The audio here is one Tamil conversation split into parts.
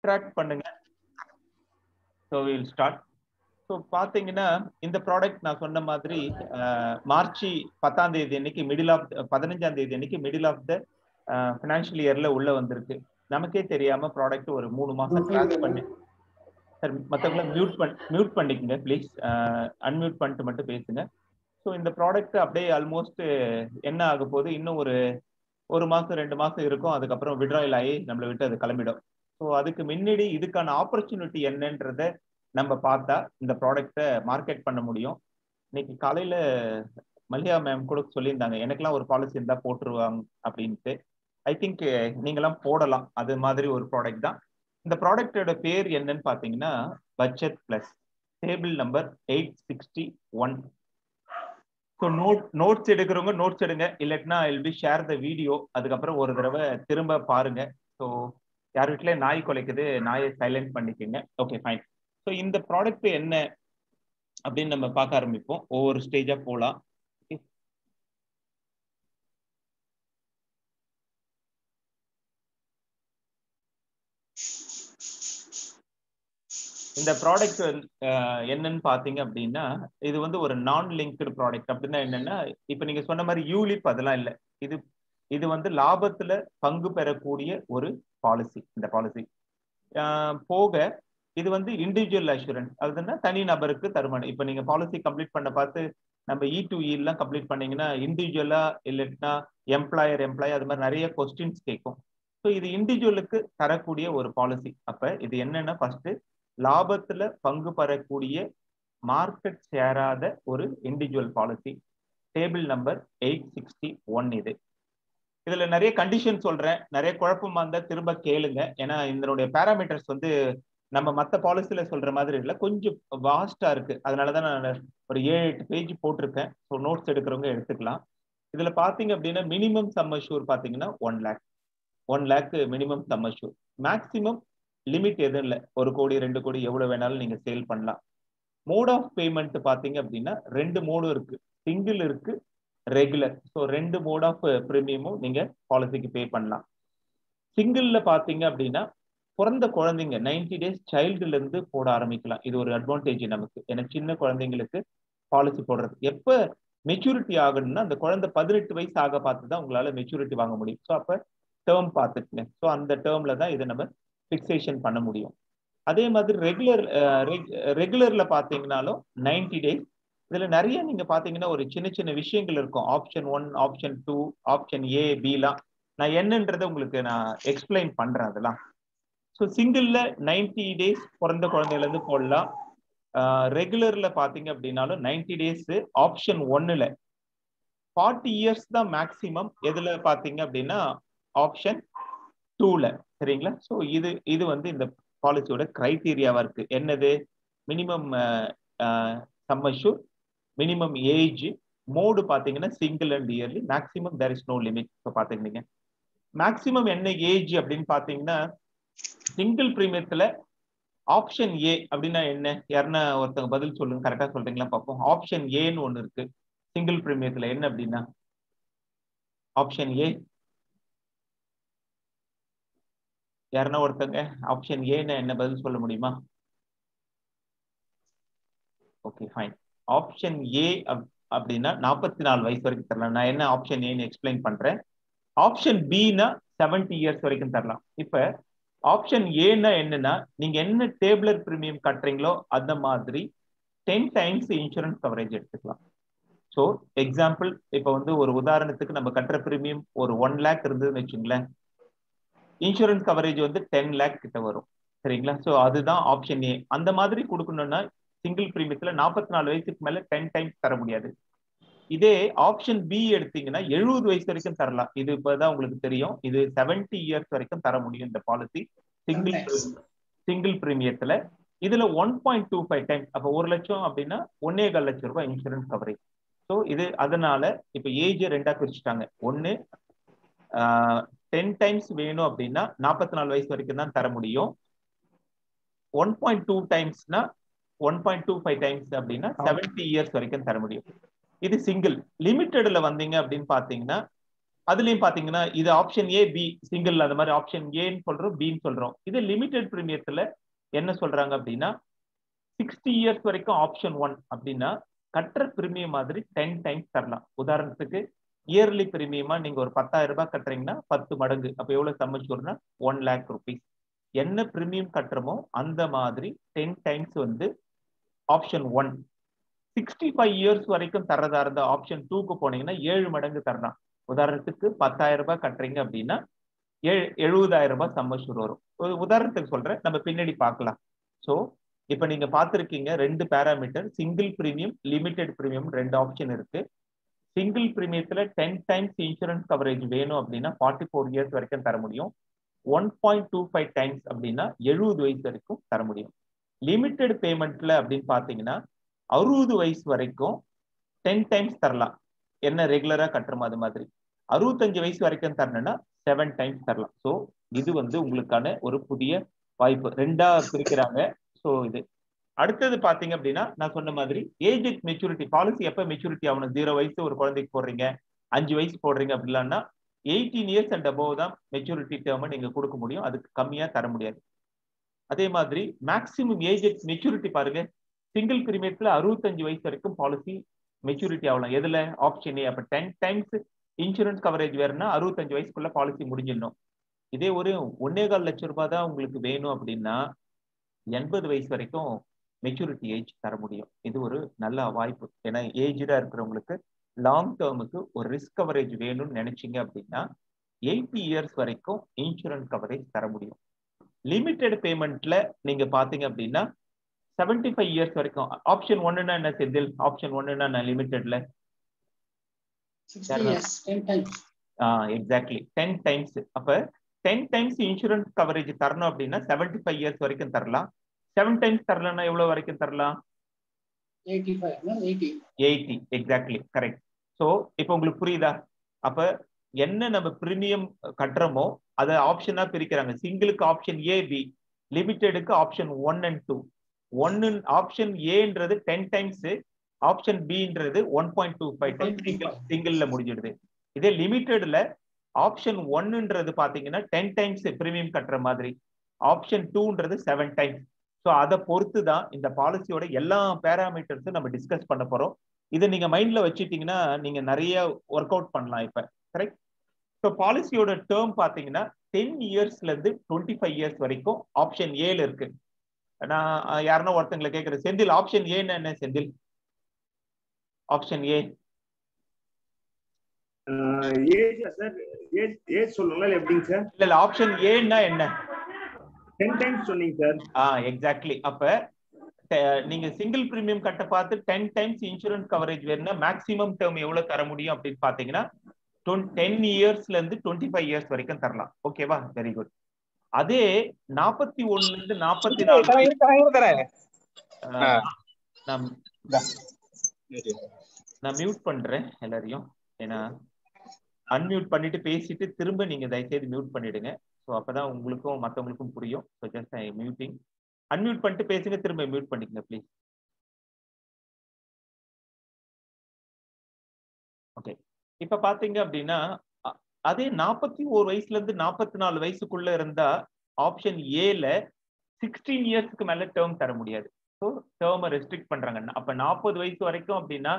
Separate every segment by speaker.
Speaker 1: ட்ராக் பண்ணுங்க. So will start. ஸோ பார்த்தீங்கன்னா இந்த ப்ராடக்ட் நான் சொன்ன மாதிரி மார்ச் 10ஆம் தேதி அன்னைக்கு 15ஆம் தேதி அன்னைக்கு மிடில் ஆஃப் த ஃபினான்ஷியல் இயர்ல உள்ள வந்திருக்கு. நமக்கே தெரியாம ப்ராடக்ட் ஒரு 3 மாசம் கிராஸ் பண்ணி சார் மற்றவங்கள மியூட் பண்ணிக்கங்க ப்ளீஸ், அன்மியூட் பண்ணிட்டு மட்டும் பேசுங்க. ஸோ இந்த ப்ராடக்ட் அப்படியே ஆல்மோஸ்ட் என்ன ஆக போகுது, இன்னும் ஒரு மாசம் 2 மாசம் இருக்கும், அதுக்கப்புறம் விட்ராயல் ஆகி நம்மளை விட்டு அது கிளம்பிடும். ஸோ அதுக்கு முன்னாடி இதுக்கான ஆப்பர்ச்சுனிட்டி என்னன்றத நம்ம பார்த்தா இந்த ப்ராடக்டை மார்க்கெட் பண்ண முடியும். இன்னைக்கு காலையில மல்லிகா மேம் கூட சொல்லியிருந்தாங்க எனக்கெல்லாம் ஒரு பாலிசி இருந்தா போட்டுருவாங்க அப்படின்ட்டு. ஐ திங்க் நீங்களாம் போடலாம், அது மாதிரி ஒரு ப்ராடக்ட் தான். இந்த ப்ராடக்டோட பேர் என்னன்னு பாத்தீங்கன்னா budget plus, table number 861. So notes எடுக்கிறவங்க நோட்ஸ் எடுங்க, இல்லைன்னா I will be share the video, அதுக்கப்புறம் ஒரு தடவை திரும்ப பாருங்க. ஸோ யார் வீட்டிலே நாய் குலைக்குது, நாயை சைலண்ட் பண்ணிக்கோங்க. Okay fine. ஸோ இந்த ப்ராடக்ட் என்ன அப்படின்னு நம்ம பார்க்க ஆரம்பிப்போம், ஒவ்வொரு ஸ்டேஜா போகலாம். இந்த ப்ராடக்ட் என்னன்னு பாத்தீங்க அப்படின்னா இது வந்து ஒரு நான் லிங்க்டு ப்ராடக்ட். அப்படின்னா என்னன்னா இப்ப நீங்க சொன்ன மாதிரி யூலிப் அதெல்லாம் இல்லை, இது வந்து லாபத்துல பங்கு பெறக்கூடிய ஒரு பாலிசி. இந்த பாலிசி போக இது வந்து இண்டிவிஜுவல் அஷூரன்ஸ், அதுன்னா தனி நபருக்கு தருமானம். இப்ப நீங்க பாலிசி கம்ப்ளீட் பண்ண பார்த்து நம்ம E2E எல்லாம் கம்ப்ளீட் பண்ணீங்கன்னா இண்டிவிஜுவலா இல்லைன்னா எம்ப்ளாயர் அது மாதிரி நிறைய கொஸ்டின்ஸ் கேட்கும். ஸோ இது இண்டிவிஜுவலுக்கு தரக்கூடிய ஒரு பாலிசி. அப்ப இது என்னன்னா ஃபர்ஸ்ட் லாபத்துல பங்கு பெறக்கூடிய மார்க்கெட் சேராத ஒரு இண்டிவிஜுவல் பாலிசி. Table number 861. இதுல நிறைய கண்டிஷன் சொல்றேன், நிறைய குழப்பமா இருந்தா திரும்ப கேளுங்க. ஏன்னா இதனுடைய பேராமீட்டர்ஸ் வந்து நம்ம மற்ற பாலிசியில சொல்ற மாதிரி இல்லை, கொஞ்சம் வாஸ்டா இருக்கு. அதனாலதான் நான் ஒரு 7-8 பேஜ் போட்டிருக்கேன். ஸோ நோட்ஸ் எடுக்கிறவங்க எடுத்துக்கலாம். இதுல பாத்தீங்க அப்படின்னா மினிமம் சம் அஷ்யூர் பாத்தீங்கன்னா 1 lakh minimum sum assure. Maximum limit எதுவும் இல்லை, 1 கோடி 2 கோடி எவ்வளவு வேணாலும் நீங்க சேல் பண்ணலாம். மோட் ஆஃப் பேமெண்ட் பாத்தீங்க அப்படின்னா 2 மோடும் இருக்கு, சிங்கிள் இருக்கு, ரெகுலர். ஸோ 2 மோட் ஆஃப் பிரீமியமும் நீங்க பாலிசிக்கு பே பண்ணலாம். சிங்கிள்ல பாத்தீங்க அப்படின்னா பிறந்த குழந்தைங்க 90 days சைல்டுல இருந்து போட ஆரம்பிக்கலாம். இது ஒரு அட்வான்டேஜ் நமக்கு, ஏன்னா சின்ன குழந்தைங்களுக்கு பாலிசி போடுறது. எப்ப மெச்சூரிட்டி ஆகணும்னா அந்த குழந்தை 18 வயசு ஆக பார்த்து தான் உங்களால மெச்சூரிட்டி வாங்க முடியும். ஸோ அப்ப டேர்ம் பார்த்துக்குங்க. ஸோ அந்த டேர்ம்ல தான் இதை நம்ம பிக்சேஷன் பண்ண முடியும். அதே மாதிரி ரெகுலர்ல பாத்தீங்கன்னாலும் 90 days. இதுல நிறைய நீங்க பாத்தீங்கன்னா ஒரு சின்ன சின்ன விஷயங்கள் இருக்கும். ஆப்ஷன் 1, ஆப்ஷன் 2, ஆப்ஷன் A, Bலாம் நான் என்னன்றதை உங்களுக்கு நான் எக்ஸ்பிளைன் பண்றேன் அதெல்லாம். ஸோ சிங்கிள்ல 90 days பிறந்த குழந்தையில இருந்து போடலாம். ரெகுலர்ல பாத்தீங்க அப்படின்னாலும் 90 days. ஆப்ஷன் 1ல 40 years தான் மேக்சிமம். எதுல பாத்தீங்க அப்படின்னா ஆப்ஷன் 2ல. சரிங்களா? ஸோ இது வந்து இந்த பாலிசியோட கிரைட்டீரியாவா இருக்கு. என்னது? Minimum sum assure, minimum age, mode பாத்தீங்கன்னா single and yearly, maximum there is no limit. So பாத்துக்கிட்டீங்க மேக்சிமம் என்ன ஏஜ் அப்படின்னு பாத்தீங்கன்னா சிங்கிள் பிரீமியத்துல ஆப்ஷன் ஏ அப்படின்னா என்ன, யாருன்னா ஒருத்தவங்க பதில் சொல்லுங்க, கரெக்டா சொல்றீங்களா பார்ப்போம். ஆப்ஷன் ஏன்னு ஒண்ணு இருக்கு சிங்கிள் பிரீமியத்துல, என்ன அப்படின்னா ஆப்ஷன் ஏ யாருன்னா ஒருத்தங்க ஆப்ஷன் ஏன்னு என்ன பதில் சொல்ல முடியுமா? Okay fine. ஆப்ஷன் ஏ அப்படின்னா 44 வயசு வரைக்கும் தரலாம். நான் என்ன ஆப்ஷன் ஏன்னு எக்ஸ்பிளைன் பண்றேன். ஆப்ஷன் பினா 70 years வரைக்கும் தரலாம். இப்ப ஆப்ஷன் ஏன்னா என்னன்னா நீங்க என்ன டேபிளர் பிரீமியம் கட்டுறீங்களோ அந்த மாதிரி 10 times இன்சூரன்ஸ் கவரேஜ் எடுத்துக்கலாம். ஸோ எக்ஸாம்பிள் இப்ப வந்து ஒரு உதாரணத்துக்கு நம்ம கட்டுற பிரீமியம் ஒரு 1 lakh இருந்ததுன்னு வச்சுங்களேன், இன்சூரன்ஸ் கவரேஜ் வந்து 10 lakh கிட்ட வரும். சரிங்களா? ஸோ அதுதான் ஆப்ஷன் ஏ. அந்த மாதிரி கொடுக்கணும்னா சிங்கிள் பிரீமியத்துல 44 வயசுக்கு மேல 10 times தர முடியாது. இதே ஆப்ஷன் பி எடுத்தீங்கன்னா 70 வயசு வரைக்கும் தரலாம். இது இப்பதான் உங்களுக்கு தெரியும், இது 70 years வரைக்கும் தர முடியும் இந்த பாலிசி சிங்கிள் பிரீமியத்துல. இதுல 1.25 times, அப்ப 1 லட்சம் அப்படின்னா 1.25 லட்சம் ரூபாய் இன்சூரன்ஸ் கவரேஜ். ஸோ இது அதனால இப்ப ஏஜ் 2ஆ பிரிச்சுட்டாங்க. ஒன்னு 10 times வேணும் அப்படின்னா 44 வயசு வரைக்கும் தான் தர முடியும். 1.2 timesனா 1.25 times அப்படின்னா 70 years வரைக்கும் தர முடியும். இது சிங்கிள். லிமிட்டெட்ல வந்தீங்க அப்படின்னு பாத்தீங்கன்னா அதுலயும் பாத்தீங்கன்னா இது ஆப்ஷன் ஏ பி சிங்கிள் அந்த மாதிரி ஆப்ஷன் ஏன்னு சொல்றோம் பின்னு சொல்றோம். இது லிமிடெட் பிரீமியத்துல என்ன சொல்றாங்க அப்படின்னா 60 இயர்ஸ் வரைக்கும் ஆப்ஷன் 1 அப்படின்னா கட்டுற பிரீமியம் மாதிரி 10 டைம்ஸ் தரலாம். உதாரணத்துக்கு இயர்லி பிரீமியமா நீங்க ஒரு 10,000 ரூபாய் கட்டுறீங்கன்னா 10 மடங்கு, அப்ப எவ்வளவு சம்மிச்சூர்னா 1 lakh rupees. என்ன பிரீமியம் கட்டுறமோ அந்த மாதிரி 10 டைம்ஸ் வந்து ஆப்ஷன் 1. 65 இயர்ஸ் வரைக்கும் தரதா இருந்த ஆப்ஷன் 2க்கு போனீங்கன்னா 7 மடங்கு தரலாம். உதாரணத்துக்கு 10,000 ரூபாய் கட்டுறீங்க அப்படின்னா 70,000 ரூபாய் சம்மஷூர் வரும். ஒரு உதாரணத்துக்கு சொல்றேன், நம்ம பின்னாடி பார்க்கலாம். ஸோ இப்ப நீங்க பார்த்திருக்கீங்க 2 parameter, single premium limited premium 2 option இருக்கு. சிங்கிள் பிரீமியத்துல 10 டைம்ஸ் இன்சூரன்ஸ் கவரேஜ் வேணும் அப்படின்னா 44 இயர்ஸ் வரைக்கும் தர முடியும். 1.25 டைம்ஸ் அப்படின்னா 70 வயசு வரைக்கும் தர முடியும். லிமிடெட் பேமெண்ட்ல அப்படின்னு பாத்தீங்கன்னா 60 வயசு வரைக்கும் 10 டைம்ஸ் தரலாம், என்ன ரெகுலரா கட்டுறோம் அது மாதிரி. 65 வயசு வரைக்கும் தரணும்னா 7 டைம்ஸ் தரலாம். ஸோ இது வந்து உங்களுக்கான ஒரு புதிய வாய்ப்பு. 2ஆ பிரிக்கிறாங்க. ஸோ இது அடுத்தது பாத்தீங்க அப்படின்னா நான் சொன்ன மாதிரி ஏஜ் மெச்சூரிட்டி பாலிசி எப்ப மெச்சூரிட்டி ஆகணும். 0 வயசு ஒரு குழந்தைக்கு போடுறீங்க, 5 வயசு போடுறீங்க அப்படின்னா 18 இயர்ஸ் அண்ட் அபோவ் தான் மெச்சூரிட்டி டேர்ம் நீங்க கொடுக்க முடியும், அதுக்கு கம்மியா தர முடியாது. அதே மாதிரி மேக்சிமம் ஏஜ் மெச்சூரிட்டி பாருங்க, சிங்கிள் பிரீமியத்துல 65 வயசு வரைக்கும் பாலிசி மெச்சூரிட்டி ஆகலாம். எதுல ஆப்ஷன் ஏ. அப்ப 10 டைம்ஸ் இன்சூரன்ஸ் கவரேஜ் வேறுனா 65 வயசுக்குள்ள பாலிசி முடிஞ்சிடணும். இதே ஒரு 1.25 லட்சம் ரூபாய் தான் உங்களுக்கு வேணும் அப்படின்னா 80 வயசு வரைக்கும் மெச்சூரிட்டி ஏஜ் தர முடியும். இது ஒரு நல்ல வாய்ப்பு. ஏன்னா ஏஜ்டா இருக்கிறவங்களுக்கு லாங் டேர்முக்கு ஒரு ரிஸ்க் கவரேஜ் வேணும்னு நினைச்சீங்க அப்படின்னா 80 இயர்ஸ் வரைக்கும் இன்சூரன்ஸ் கவரேஜ் தர முடியும். லிமிடெட் பேமெண்ட்ல நீங்க பாத்தீங்க அப்படின்னா 75 இயர்ஸ் வரைக்கும். ஆப்ஷன் 1னா என்ன செந்தில்? ஆப்ஷன் 1னா என்ன லிமிடெட்ல? Exactly 10 times. அப்ப 10 டைம்ஸ் இன்சூரன்ஸ் கவரேஜ் தரணும் அப்படின்னா 75 இயர்ஸ் வரைக்கும் தரலாம். 7 டைம்ஸ் தரலன்னா எவ்வளவு வரைக்கும் தரலாம்? 80. Exactly correct. ஸோ இப்போ உங்களுக்கு புரியுதா? அப்ப என்ன நம்ம பிரீமியம் கட்டுறோமோ அதை ஆப்ஷனா பிரிக்கிறாங்க. சிங்கிளுக்கு ஆப்ஷன் ஏ பி, லிமிடெடுக்கு ஆப்ஷன் 1 and 2. ஆப்ஷன் ஏன்றது 10 டைம்ஸ், ஆப்ஷன் பின்றது 1.25 டைம்ஸ் சிங்கிள்ல முடிஞ்சிடுது. இதே லிமிடெட்ல ஆப்ஷன் 1ன்றது பாத்தீங்கன்னா 10 டைம்ஸ் பிரீமியம் கட்டுற மாதிரி, ஆப்ஷன் 2ன்றது 7 டைம்ஸ். ஸோ அதை பொறுத்து தான் இந்த பாலிசியோட எல்லா பேராமீட்டர்ஸும் நம்ம டிஸ்கஸ் பண்ண போறோம். இதை நீங்க மைண்ட்ல வச்சுட்டீங்கன்னா நீங்க நிறைய ஒர்க் அவுட் பண்ணலாம் இப்ப. கரெக்ட். ஸோ பாலிசியோட டேர்ம் பாத்தீங்கன்னா 10 இயர்ஸ்ல இருந்து 25 இயர்ஸ் வரைக்கும் ஆப்ஷன் ஏல இருக்கு. நான் யாருன்னா ஒருத்தங்களை கேட்கிறேன், செந்தில் ஆப்ஷன் ஏன்னு என்ன செந்தில்? ஆப்ஷன் ஏ இல்ல ஆப்ஷன் ஏன்னா என்ன?
Speaker 2: 10 டைம்ஸ் சொன்னீங்க சார்.
Speaker 1: எக்ஸாக்ட்லி. அப்ப நீங்க சிங்கிள் பிரீமியம் கட்ட பார்த்து 10 டைம்ஸ் இன்சூரன்ஸ் கவரேஜ் வேணும்னா மேக்ஸிமம் டேர்ம் எவ்வளவு தர முடியும் அப்படின்னு பாத்தீங்கன்னா 10 இயர்ஸ்ல இருந்து 25 இயர்ஸ் வரைக்கும் தரலாம். ஓகேவா? Very good. அதே 41ல இருந்து 44 நான் மியூட் பண்றேன் எல்லாரையும். ஏன்னா அன்மியூட் பண்ணிட்டு பேசிட்டு திரும்ப நீங்க தயவுசெய்து மியூட் பண்ணிடுங்க. ஸோ அப்பதான் உங்களுக்கும் மற்றவங்களுக்கும் புரியும். So just I muting. Unmute பண்ணிட்டு பேசுங்க, திரும்ப மியூட் பண்ணிக்கங்க ப்ளீஸ். ஓகே. இப்ப பாத்தீங்க அப்படின்னா அதே 41 வயசுல இருந்து 44 வயசுக்குள்ள இருந்தா ஆப்ஷன் ஏல 16 இயர்ஸ்க்கு மேல டேர்ம் தர முடியாது. ஸோ டேர்மை ரெஸ்ட்ரிக்ட் பண்றாங்க. அப்ப 40 வயசு வரைக்கும் அப்படின்னா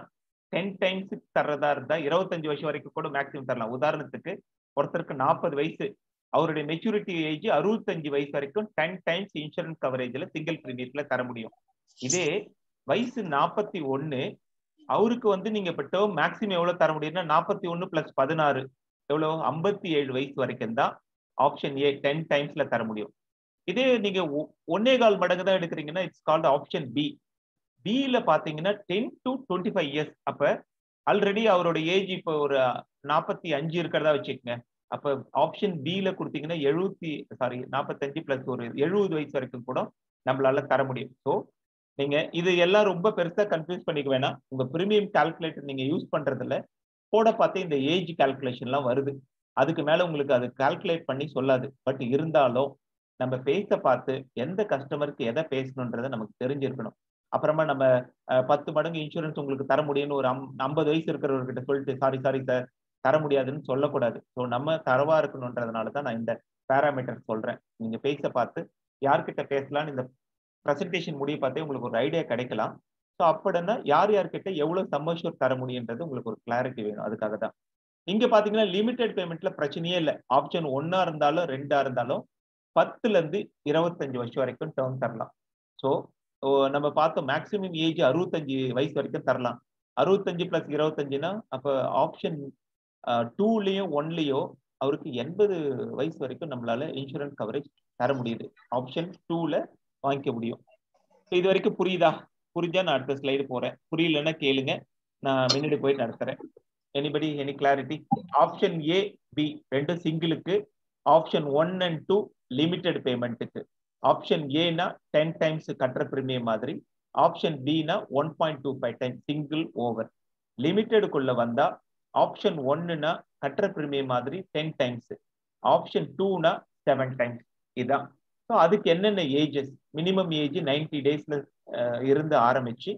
Speaker 1: 10 டைம்ஸ் தர்றதா இருந்தா 25 வருஷம் வரைக்கும் கூட மேக்ஸிமம் தரலாம். உதாரணத்துக்கு ஒருத்தருக்கு 40 வயசு, அவருடைய மெச்சூரிட்டி ஏஜ் 65 வயசு வரைக்கும் 10 டைம்ஸ் இன்சூரன்ஸ் கவரேஜ்ல சிங்கிள் பிரீமியத்துல தர முடியும். இதே வயசு 41, அவருக்கு வந்து நீங்க இப்ப டேர்ம் மேக்ஸிமம் எவ்வளவு தர முடியும்னா 41 + 16 எவ்வளவு 57 வயசு வரைக்கும் தான் ஆப்ஷன் ஏ 10 டைம்ஸ்ல தர முடியும். இதே நீங்க 1.25 மடங்கு தான் எடுக்கிறீங்கன்னா இட்ஸ் கால்ட் ஆப்ஷன் பி. பில பாத்தீங்கன்னா 10 to 25 இயர்ஸ். அப்ப ஆல்ரெடி அவரோட ஏஜ் இப்போ ஒரு 45 இருக்கிறதா வச்சுக்கோங்க. அப்ப ஆப்ஷன் பில கொடுத்தீங்கன்னா 45 பிளஸ் ஒரு 70 வயசு வரைக்கும் கூட நம்மளால தர முடியும். ஸோ நீங்க இது எல்லாம் ரொம்ப பெருசா கன்ஃபியூஸ் பண்ணிக்க வேணாம். உங்க பிரீமியம் கால்குலேட்டர் நீங்க யூஸ் பண்றதுல போட பார்த்து இந்த ஏஜ் கால்குலேஷன்லாம் வருது. அதுக்கு மேல உங்களுக்கு அது கால்குலேட் பண்ணி சொல்லாது. பட் இருந்தாலும் நம்ம பேச பார்த்து எந்த கஸ்டமருக்கு எதை பேசணுன்றதை நமக்கு தெரிஞ்சிருக்கணும். அப்புறமா நம்ம 10 மடங்கு இன்சூரன்ஸ் உங்களுக்கு தர முடியும்னு ஒரு 50 வயசு இருக்கிறவர்கிட்ட சொல்லிட்டு சாரி சார் தர முடியாதுன்னு சொல்லக்கூடாது. ஸோ நம்ம தரவா இருக்கணுன்றதுனால தான் நான் இந்த பேராமீட்டர் சொல்றேன். நீங்க பேச பார்த்து யார்கிட்ட பேசலாம்னு இந்த பிரசன்டேஷன் முடிய பார்த்தே உங்களுக்கு ஒரு ஐடியா கிடைக்கலாம். ஸோ அப்படின்னா யார்கிட்ட எவ்வளவு சம்மர்ஷூர் தர முடியுன்றது உங்களுக்கு ஒரு கிளாரிட்டி வேணும். அதுக்காக தான் இங்க பாத்தீங்கன்னா லிமிடெட் பேமெண்ட்ல பிரச்சனையே இல்லை. ஆப்ஷன் 1 இருந்தாலும் 2 இருந்தாலும் 10ல இருந்து 25 வருஷம் வரைக்கும் டேர்ம் தரலாம். ஸோ நம்ம பார்த்தோம் மேக்சிமம் ஏஜ் 65 வயசு வரைக்கும் தரலாம். 65 பிளஸ் 25னா அப்ப ஆப்ஷன் 2லயும் 1லயோ அவருக்கு 80 வயசு வரைக்கும் நம்மளால இன்சூரன்ஸ் கவரேஜ் தர முடியுது. ஆப்ஷன் 2ல வாங்கிக்க முடியும். இது வரைக்கும் புரியுதா? புரிஞ்சா நான் அடுத்த ஸ்லைடு போறேன். புரியலன்னா கேளுங்க, நான் முன்னாடி போய் நடத்துறேன். Anybody any clarity? Option A B ரெண்டும் சிங்கிளுக்கு, ஆப்ஷன் 1 and 2 லிமிடெட் பேமெண்ட்டுக்கு. ஆப்ஷன் ஏனா 10 டைம்ஸ் கட்டுற பிரீமியம் மாதிரி, ஆப்ஷன் பினா 1.25 டைம்ஸ் சிங்கிள் ஓவர். லிமிடெடுக்குள்ள வந்தா ஆப்ஷன் 1னா கட்டுற பிரீமியம் மாதிரி 10 டைம்ஸ், ஆப்ஷன் 2னா 7 டைம்ஸ். இதான். ஸோ அதுக்கு என்னென்ன ஏஜஸ்? மினிமம் ஏஜ் 90 டேஸ்ல இருந்து ஆரம்பிச்சு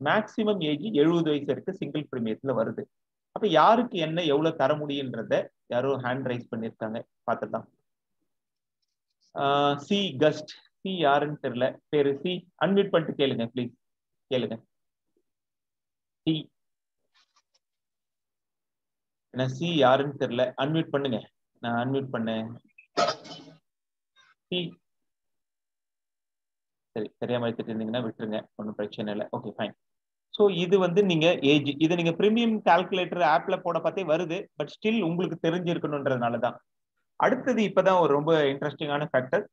Speaker 1: மேக்சிமம் ஏஜ் 70 வயசு வரைக்கும் சிங்கிள் பிரீமியத்துல வருது. அப்ப யாருக்கு என்ன எவ்வளவு தர முடியுன்றத யாரோ ஹேண்ட் ரைஸ் பண்ணிருக்காங்க, பார்த்துதான். சி கஸ்ட். சி யாருன்னு தெரியல, பேரு சி. அன்மியூட் பண்ணிட்டு கேளுங்க ப்ளீஸ், கேளுங்க. சி என்ன? சி யாருன்னு தெரியல, அன்மியூட் பண்ணுங்க. நான் அன்மியூட் பண்ணேன். சி சரி, தெரியாம எடுத்துட்டு இருந்தீங்கன்னா விட்டுருங்க, ஒன்றும் பிரச்சனை இல்லை. Okay fine. ஸோ இது வந்து நீங்க ஏஜ், இது நீங்க பிரீமியம் கால்குலேட்டர் ஆப்ல போட பார்த்தே வருது, பட் ஸ்டில் உங்களுக்கு தெரிஞ்சிருக்கணுன்றதுனால தான். அடுத்தது இப்பதான் ஒரு ரொம்ப இன்ட்ரெஸ்டிங்கான ஃபேக்டர்.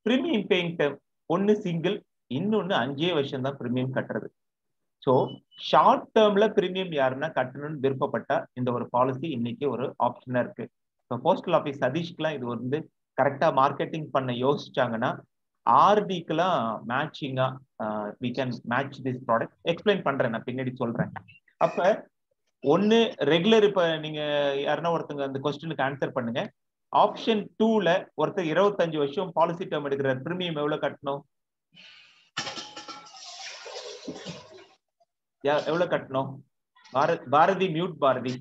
Speaker 1: Premium paying term. ஒன்னு சிங்கிள், இன்னொன்னு 5 வருஷம் தான் பிரீமியம் கட்டுறது. ஸோ ஷார்ட் டேர்ம்ல பிரீமியம் யாருன்னா கட்டணும்னு விருப்பப்பட்டா இந்த ஒரு பாலிசி இன்னைக்கு ஒரு ஆப்ஷனா இருக்கு. இப்போ போஸ்டல் ஆஃபீஸ் சதீஷ்க்குலாம் இது வந்து கரெக்டா மார்க்கெட்டிங் பண்ண யோசிச்சாங்கன்னா ஆர்டிக்கெல்லாம் மேட்சிங்கா we can match this product. Explain பண்றேன், நான் பின்னாடி சொல்றேன். அப்ப ஒன்னு ரெகுலர், இப்ப நீங்க யாருன்னா ஒருத்தங்க அந்த கொஸ்டினுக்கு ஆன்சர் பண்ணுங்க. ஆப்ஷன் 2ல ஒருத்தர் 25 வருஷம் பாலிசி டேர்ம் எடுக்கிற பிரீமியம் எவ்வளவு கட்டணும்? எவ்வளவு கட்டணும்? பாரதி மியூட், பாரதி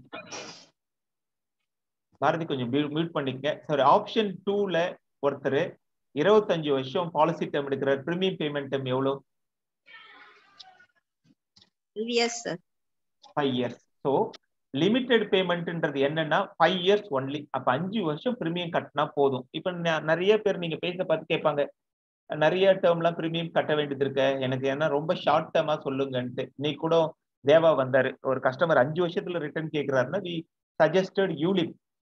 Speaker 1: பாரதி கொஞ்சம் மியூட் பண்ணிக்க. சாரி, ஆப்ஷன் 2ல ஒருத்தர் 25 வருஷம் பாலிசி டேர்ம் எடுக்கிற பிரீமியம் பேமெண்ட் டேர்ம் எவ்வளவு? 5 இயர்ஸ். ஸோ லிமிடெட் பேமெண்ட்ன்றது என்னன்னா 5 இயர்ஸ் ஒன்லி. அப்ப 5 வருஷம் பிரீமியம் கட்டினா போதும். இப்ப நிறைய பேர் நீங்க பேச பார்த்து கேட்பாங்க, நிறைய டேர்ம்லாம் பிரீமியம் கட்ட வேண்டியது இருக்கு, எனக்கு என்ன ரொம்ப ஷார்ட் டேர்மா சொல்லுங்கன்ட்டு. நீ கூட தேவா வந்தாரு, ஒரு கஸ்டமர் 5 வருஷத்துல ரிட்டர்ன் கேட்கிறாருன்னா வி சஜஸ்டட் யூலிப்.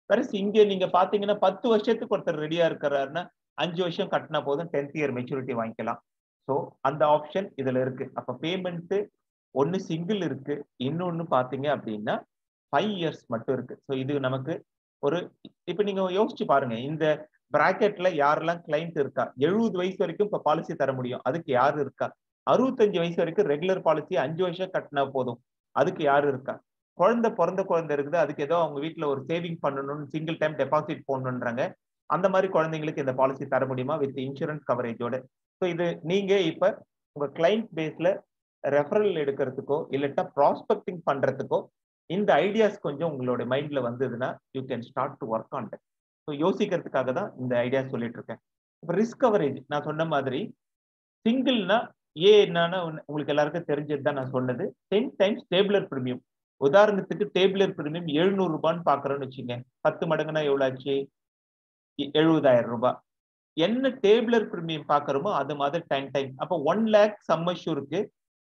Speaker 1: வேற இங்க நீங்க பாத்தீங்கன்னா 10 வருஷத்துக்கு ஒருத்தர் ரெடியா இருக்கிறாருன்னா 5 வருஷம் கட்டினா போதும், 10th இயர் மெச்சூரிட்டி வாங்கிக்கலாம். ஸோ அந்த ஆப்ஷன் இதுல இருக்கு. அப்ப பேமெண்ட் ஒன்னு சிங்கிள் இருக்கு, இன்னொன்னு பாத்தீங்க அப்படின்னா 5 இயர்ஸ் மட்டும் இருக்கு. ஸோ இது நமக்கு ஒரு, இப்ப நீங்க யோசிச்சு பாருங்க, இந்த பிராக்கெட்ல யாரெல்லாம் கிளைண்ட் இருக்கா? 70 வயசு வரைக்கும் இப்ப பாலிசி தர முடியும், அதுக்கு யாரு இருக்கா? 65 வயசு வரைக்கும் ரெகுலர் பாலிசி 5 வருஷம் கட்டினா போதும், அதுக்கு யாரு இருக்கா? பிறந்த குழந்தை இருக்குது, அதுக்கு ஏதோ அவங்க வீட்டுல ஒரு சேவிங் பண்ணணும்னு சிங்கிள் டைம் டெபாசிட் போடணுன்றாங்க. அந்த மாதிரி குழந்தைங்களுக்கு இந்த பாலிசி தர முடியுமா வித் இன்சூரன்ஸ் கவரேஜோட? ஸோ இது நீங்க இப்ப உங்க கிளைண்ட் பேஸ்ல ரெஃபரல் எடுக்கிறதுக்கோ இல்லட்டா ப்ராஸ்பெக்டிங் பண்றதுக்கோ இந்த ஐடியாஸ் கொஞ்சம் உங்களோட மைண்ட்ல வந்ததுன்னா you can start to work on that. So யோசிக்கிறதுக்காக தான் இந்த ஐடியா சொல்லிட்டு இருக்கேன். இப்போ ரிஸ்க் கவரேஜ் நான் சொன்ன மாதிரி சிங்கிள்னா ஏ என்னன்னா உங்களுக்கு எல்லாருக்கும் தெரிஞ்சது தான் நான் சொன்னது, 10 டைம்ஸ் டேபுலர் பிரீமியம். உதாரணத்துக்கு டேபுலர் பிரீமியம் 700 ரூபான்னு பாக்குறோம்னு வச்சுங்க, 10 மடங்குனா எவ்வளவு ஆச்சு? 70,000 ரூபாய். என்ன டேபுலர் பிரீமியம் பாக்குறோமோ அது மாதிரி 10 டைம். அப்போ 1 lakh சம் அஷ்யூருக்கு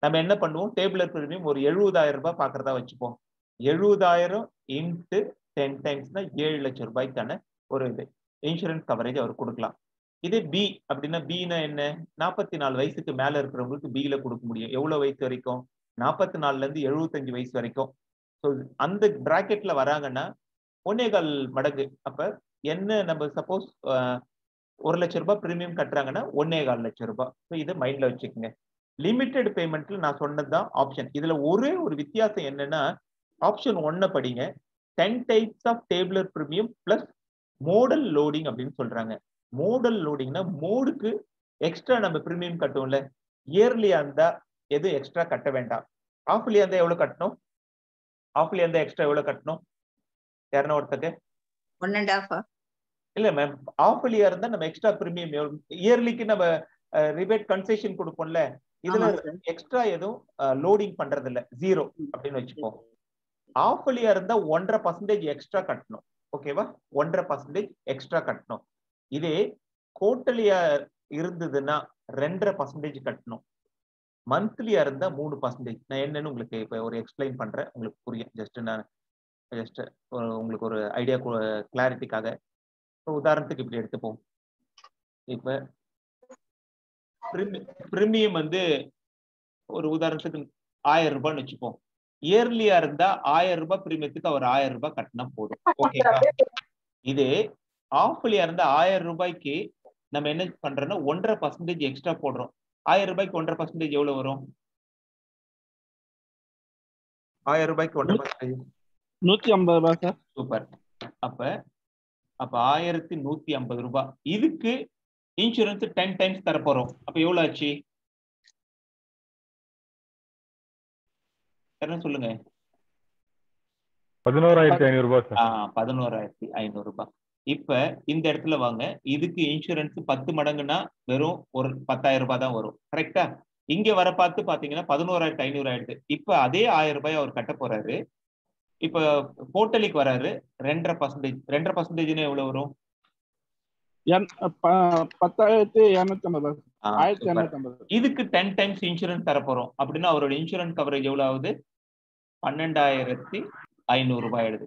Speaker 1: நம்ம என்ன பண்ணுவோம்? டேபுலர் பிரீமியம் ஒரு 70,000 ரூபாய் பாக்குறதா வச்சுப்போம். 70,000 இன்ட்டு 10 டைம்ஸ்னா 7 லட்சம் ரூபாய்க்கான ஒரு இது இன்சூரன்ஸ் கவரேஜ் அவர் கொடுக்கலாம். இது பி அப்படின்னா, பின்னா என்ன? 44 வயசுக்கு மேல இருக்கிறவங்களுக்கு பில கொடுக்க முடியும். எவ்வளவு வயசு வரைக்கும்? 44ல இருந்து 75 வயசு வரைக்கும். ஸோ அந்த பிராக்கெட்ல வராங்கன்னா 1.25 மடங்கு. அப்ப என்ன, நம்ம சப்போஸ் 1 லட்சம் ரூபாய் பிரீமியம் கட்டுறாங்கன்னா 1.25 லட்சம் ரூபாய். ஸோ இதை மைண்ட்ல வச்சுக்கோங்க. லிமிடெட் பேமெண்ட்ல நான் சொன்னதுதான் ஆப்ஷன். இதுல ஒரே ஒரு வித்தியாசம் என்னன்னா, ஆப்ஷன் 1 படிங்க, 10 types of tabular premium plus modal loading அப்படின்னு சொல்றாங்க. மோடல் லோடிங்னா மோடுக்கு எக்ஸ்ட்ரா நம்ம பிரீமியம் கட்டுவோம்ல, இயர்லியா இருந்தா எது எக்ஸ்ட்ரா கட்ட வேண்டாம். ஆஃப்லியா இருந்தா எவ்வளவு கட்டணும்? ஆஃப்லியா இருந்தா எக்ஸ்ட்ரா எவ்வளவு கட்டணும்? யாருன்னா ஒருத்தங்க
Speaker 3: 1.5
Speaker 1: இல்ல மேம், ஆஃப் இயர்லியா இருந்தா நம்ம எக்ஸ்ட்ரா பிரீமியம் இயர்லிக்கு நம்ம ரிபேட் கன்செஷன் கொடுப்போம்ல, இதுல எக்ஸ்ட்ரா எதுவும் லோடிங் பண்றது இல்ல, 0 அப்படின்னு வச்சுப்போம். ஆஃப் இயர்லியா இருந்தா 1.5% எக்ஸ்ட்ரா கட்டணும். ஓகேவா? 1.5% எக்ஸ்ட்ரா கட்டணும். இதே குவார்ட்டர்லியா இருந்ததுன்னா 2.5% கட்டணும். மந்த்லியா இருந்தா 3%. நான் என்னன்னு உங்களுக்கு இப்ப ஒரு எக்ஸ்பிளைன் பண்றேன், உங்களுக்கு புரியும். ஜஸ்ட் உங்களுக்கு ஒரு ஐடியா கிளாரிட்டிக்காக உதாரணத்துக்கு இப்படி எடுத்துப்போம். இப்ப பிரீமியம் வந்து ஒரு உதாரணத்துக்கு 1000 ரூபான்னு வச்சுப்போம். இயர்லியா இருந்தா 1000 ரூபாய் பிரீமியத்துக்கு அவர் 1000 ரூபாய் கட்டினா போதும். ஓகேவா? இதே ஆஃப் இயர்லியா இருந்தா 1000 ரூபாய்க்கு நம்ம என்ன பண்றோம்னா 1.5% எக்ஸ்ட்ரா போடுறோம். 1000 ரூபாய்க்கு 1.5% எவ்வளவு வரும்? 1000 ரூபாய்க்கு 1.5%
Speaker 4: 150 ரூபாய் சார்.
Speaker 1: சூப்பர். அப்ப 1150 ரூபாய். இதுக்கு இன்சூரன்ஸ் 10 டைம்ஸ் தர போறோம். அப்ப எவ்வளவு ஆச்சு? சொல்லுங்க.
Speaker 5: 11,500 ரூபாய் சார்.
Speaker 1: 11,500 ரூபாய். இப்ப இந்த இடத்துல வாங்க, இதுக்கு இன்சூரன்ஸ் 10 மடங்குன்னா வெறும் ஒரு 10,000 ரூபாய் தான் வரும். கரெக்டா? இங்க வர பார்த்து பாத்தீங்கன்னா 11,500 ஆயிடுது. இப்ப அதே 1000 ரூபாய் அவர் கட்ட போறாரு. இப்ப போர்ட்டலிக்கு வராரு, 2.5%. 2.5% எவ்வளவு வரும்?
Speaker 4: 10,250.
Speaker 1: இதுக்கு 10 டைம்ஸ் இன்சூரன்ஸ் தர போறோம். அப்படின்னா அவரோட இன்சூரன்ஸ் கவரேஜ் எவ்வளவு ஆகுது? 12,500 ரூபாய் ஆயிடுது.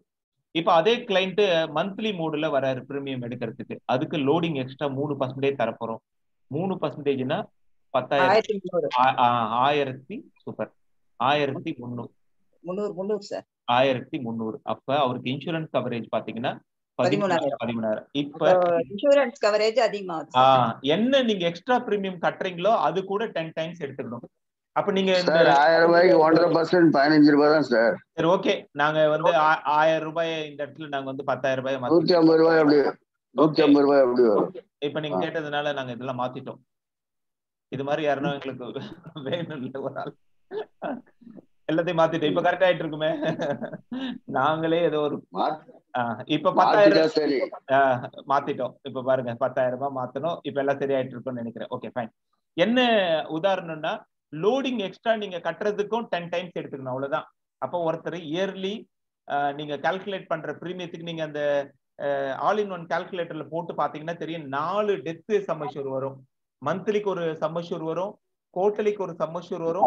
Speaker 1: இப்ப அதே கிளைண்ட் மந்த்லி மோடுல வராரு பிரீமியம் எடுக்கிறதுக்கு. அதுக்கு லோடிங் எக்ஸ்ட்ரா 3% தர போறோம். 3%னா 10,000. சூப்பர். 1,300
Speaker 3: சார்.
Speaker 1: 1,300. அப்ப அவருக்கு இன்சூரன்ஸ் கவரேஜ் பாத்தீங்கன்னா 13,000. இப்ப
Speaker 3: இன்சூரன்ஸ் கவரேஜ் அதிகமா
Speaker 1: என்ன நீங்க எக்ஸ்ட்ரா பிரீமியம் கட்டுறீங்களோ அது கூட 10 டைம்ஸ் எடுத்துக்கணும். அப்ப நீங்க
Speaker 6: 1000 ரூபாய்க்கு 1.5% 15 ரூபாய் தான் சார்.
Speaker 1: சரி, ஓகே. நாங்க வந்து 1000 ரூபாய் இந்த இடத்துல நாங்க வந்து 10,000 ரூபாய்
Speaker 6: 150 ரூபாய் அப்படி 150 ரூபாய் அப்படி வரும்.
Speaker 1: இப்ப நீங்க கேட்டதுனால நாங்க இதெல்லாம் மாத்திட்டோம். இது மாதிரி யாருன்னா எங்களுக்கு வேணும் இல்ல ஒரு ஆள், எல்லாத்தையும் மாத்திட்டோம். இப்ப கரெக்ட் ஆயிட்டு இருக்குமே. நாங்களே ஏதோ ஒரு இப்ப 10,000 மாத்திட்டோம். இப்ப பாருங்க 10,000 ரூபாய் மாத்தணும். இப்ப எல்லாம் சரியாயிட்டு இருக்கும்னு நினைக்கிறேன். Okay fine. என்ன உதாரணம்னா லோடிங் எக்ஸ்ட்ரா நீங்க கட்டுறதுக்கும் 10 டைம்ஸ் எடுத்துக்கணும், அவ்வளவுதான். அப்போ ஒருத்தர் இயர்லி நீங்க கால்குலேட் பண்ற பிரீமியத்துக்கு நீங்க அந்த ஆல் இன் ஒன் கால்குலேட்டர்ல போட்டு பாத்தீங்கன்னா தெரியும், 4 டெத் சம்மஷூர் வரும். மந்த்லிக்கு ஒரு சம்மஷூர் வரும், குவார்ட்டர்லிக்கு ஒரு சம்மஷூர் வரும்,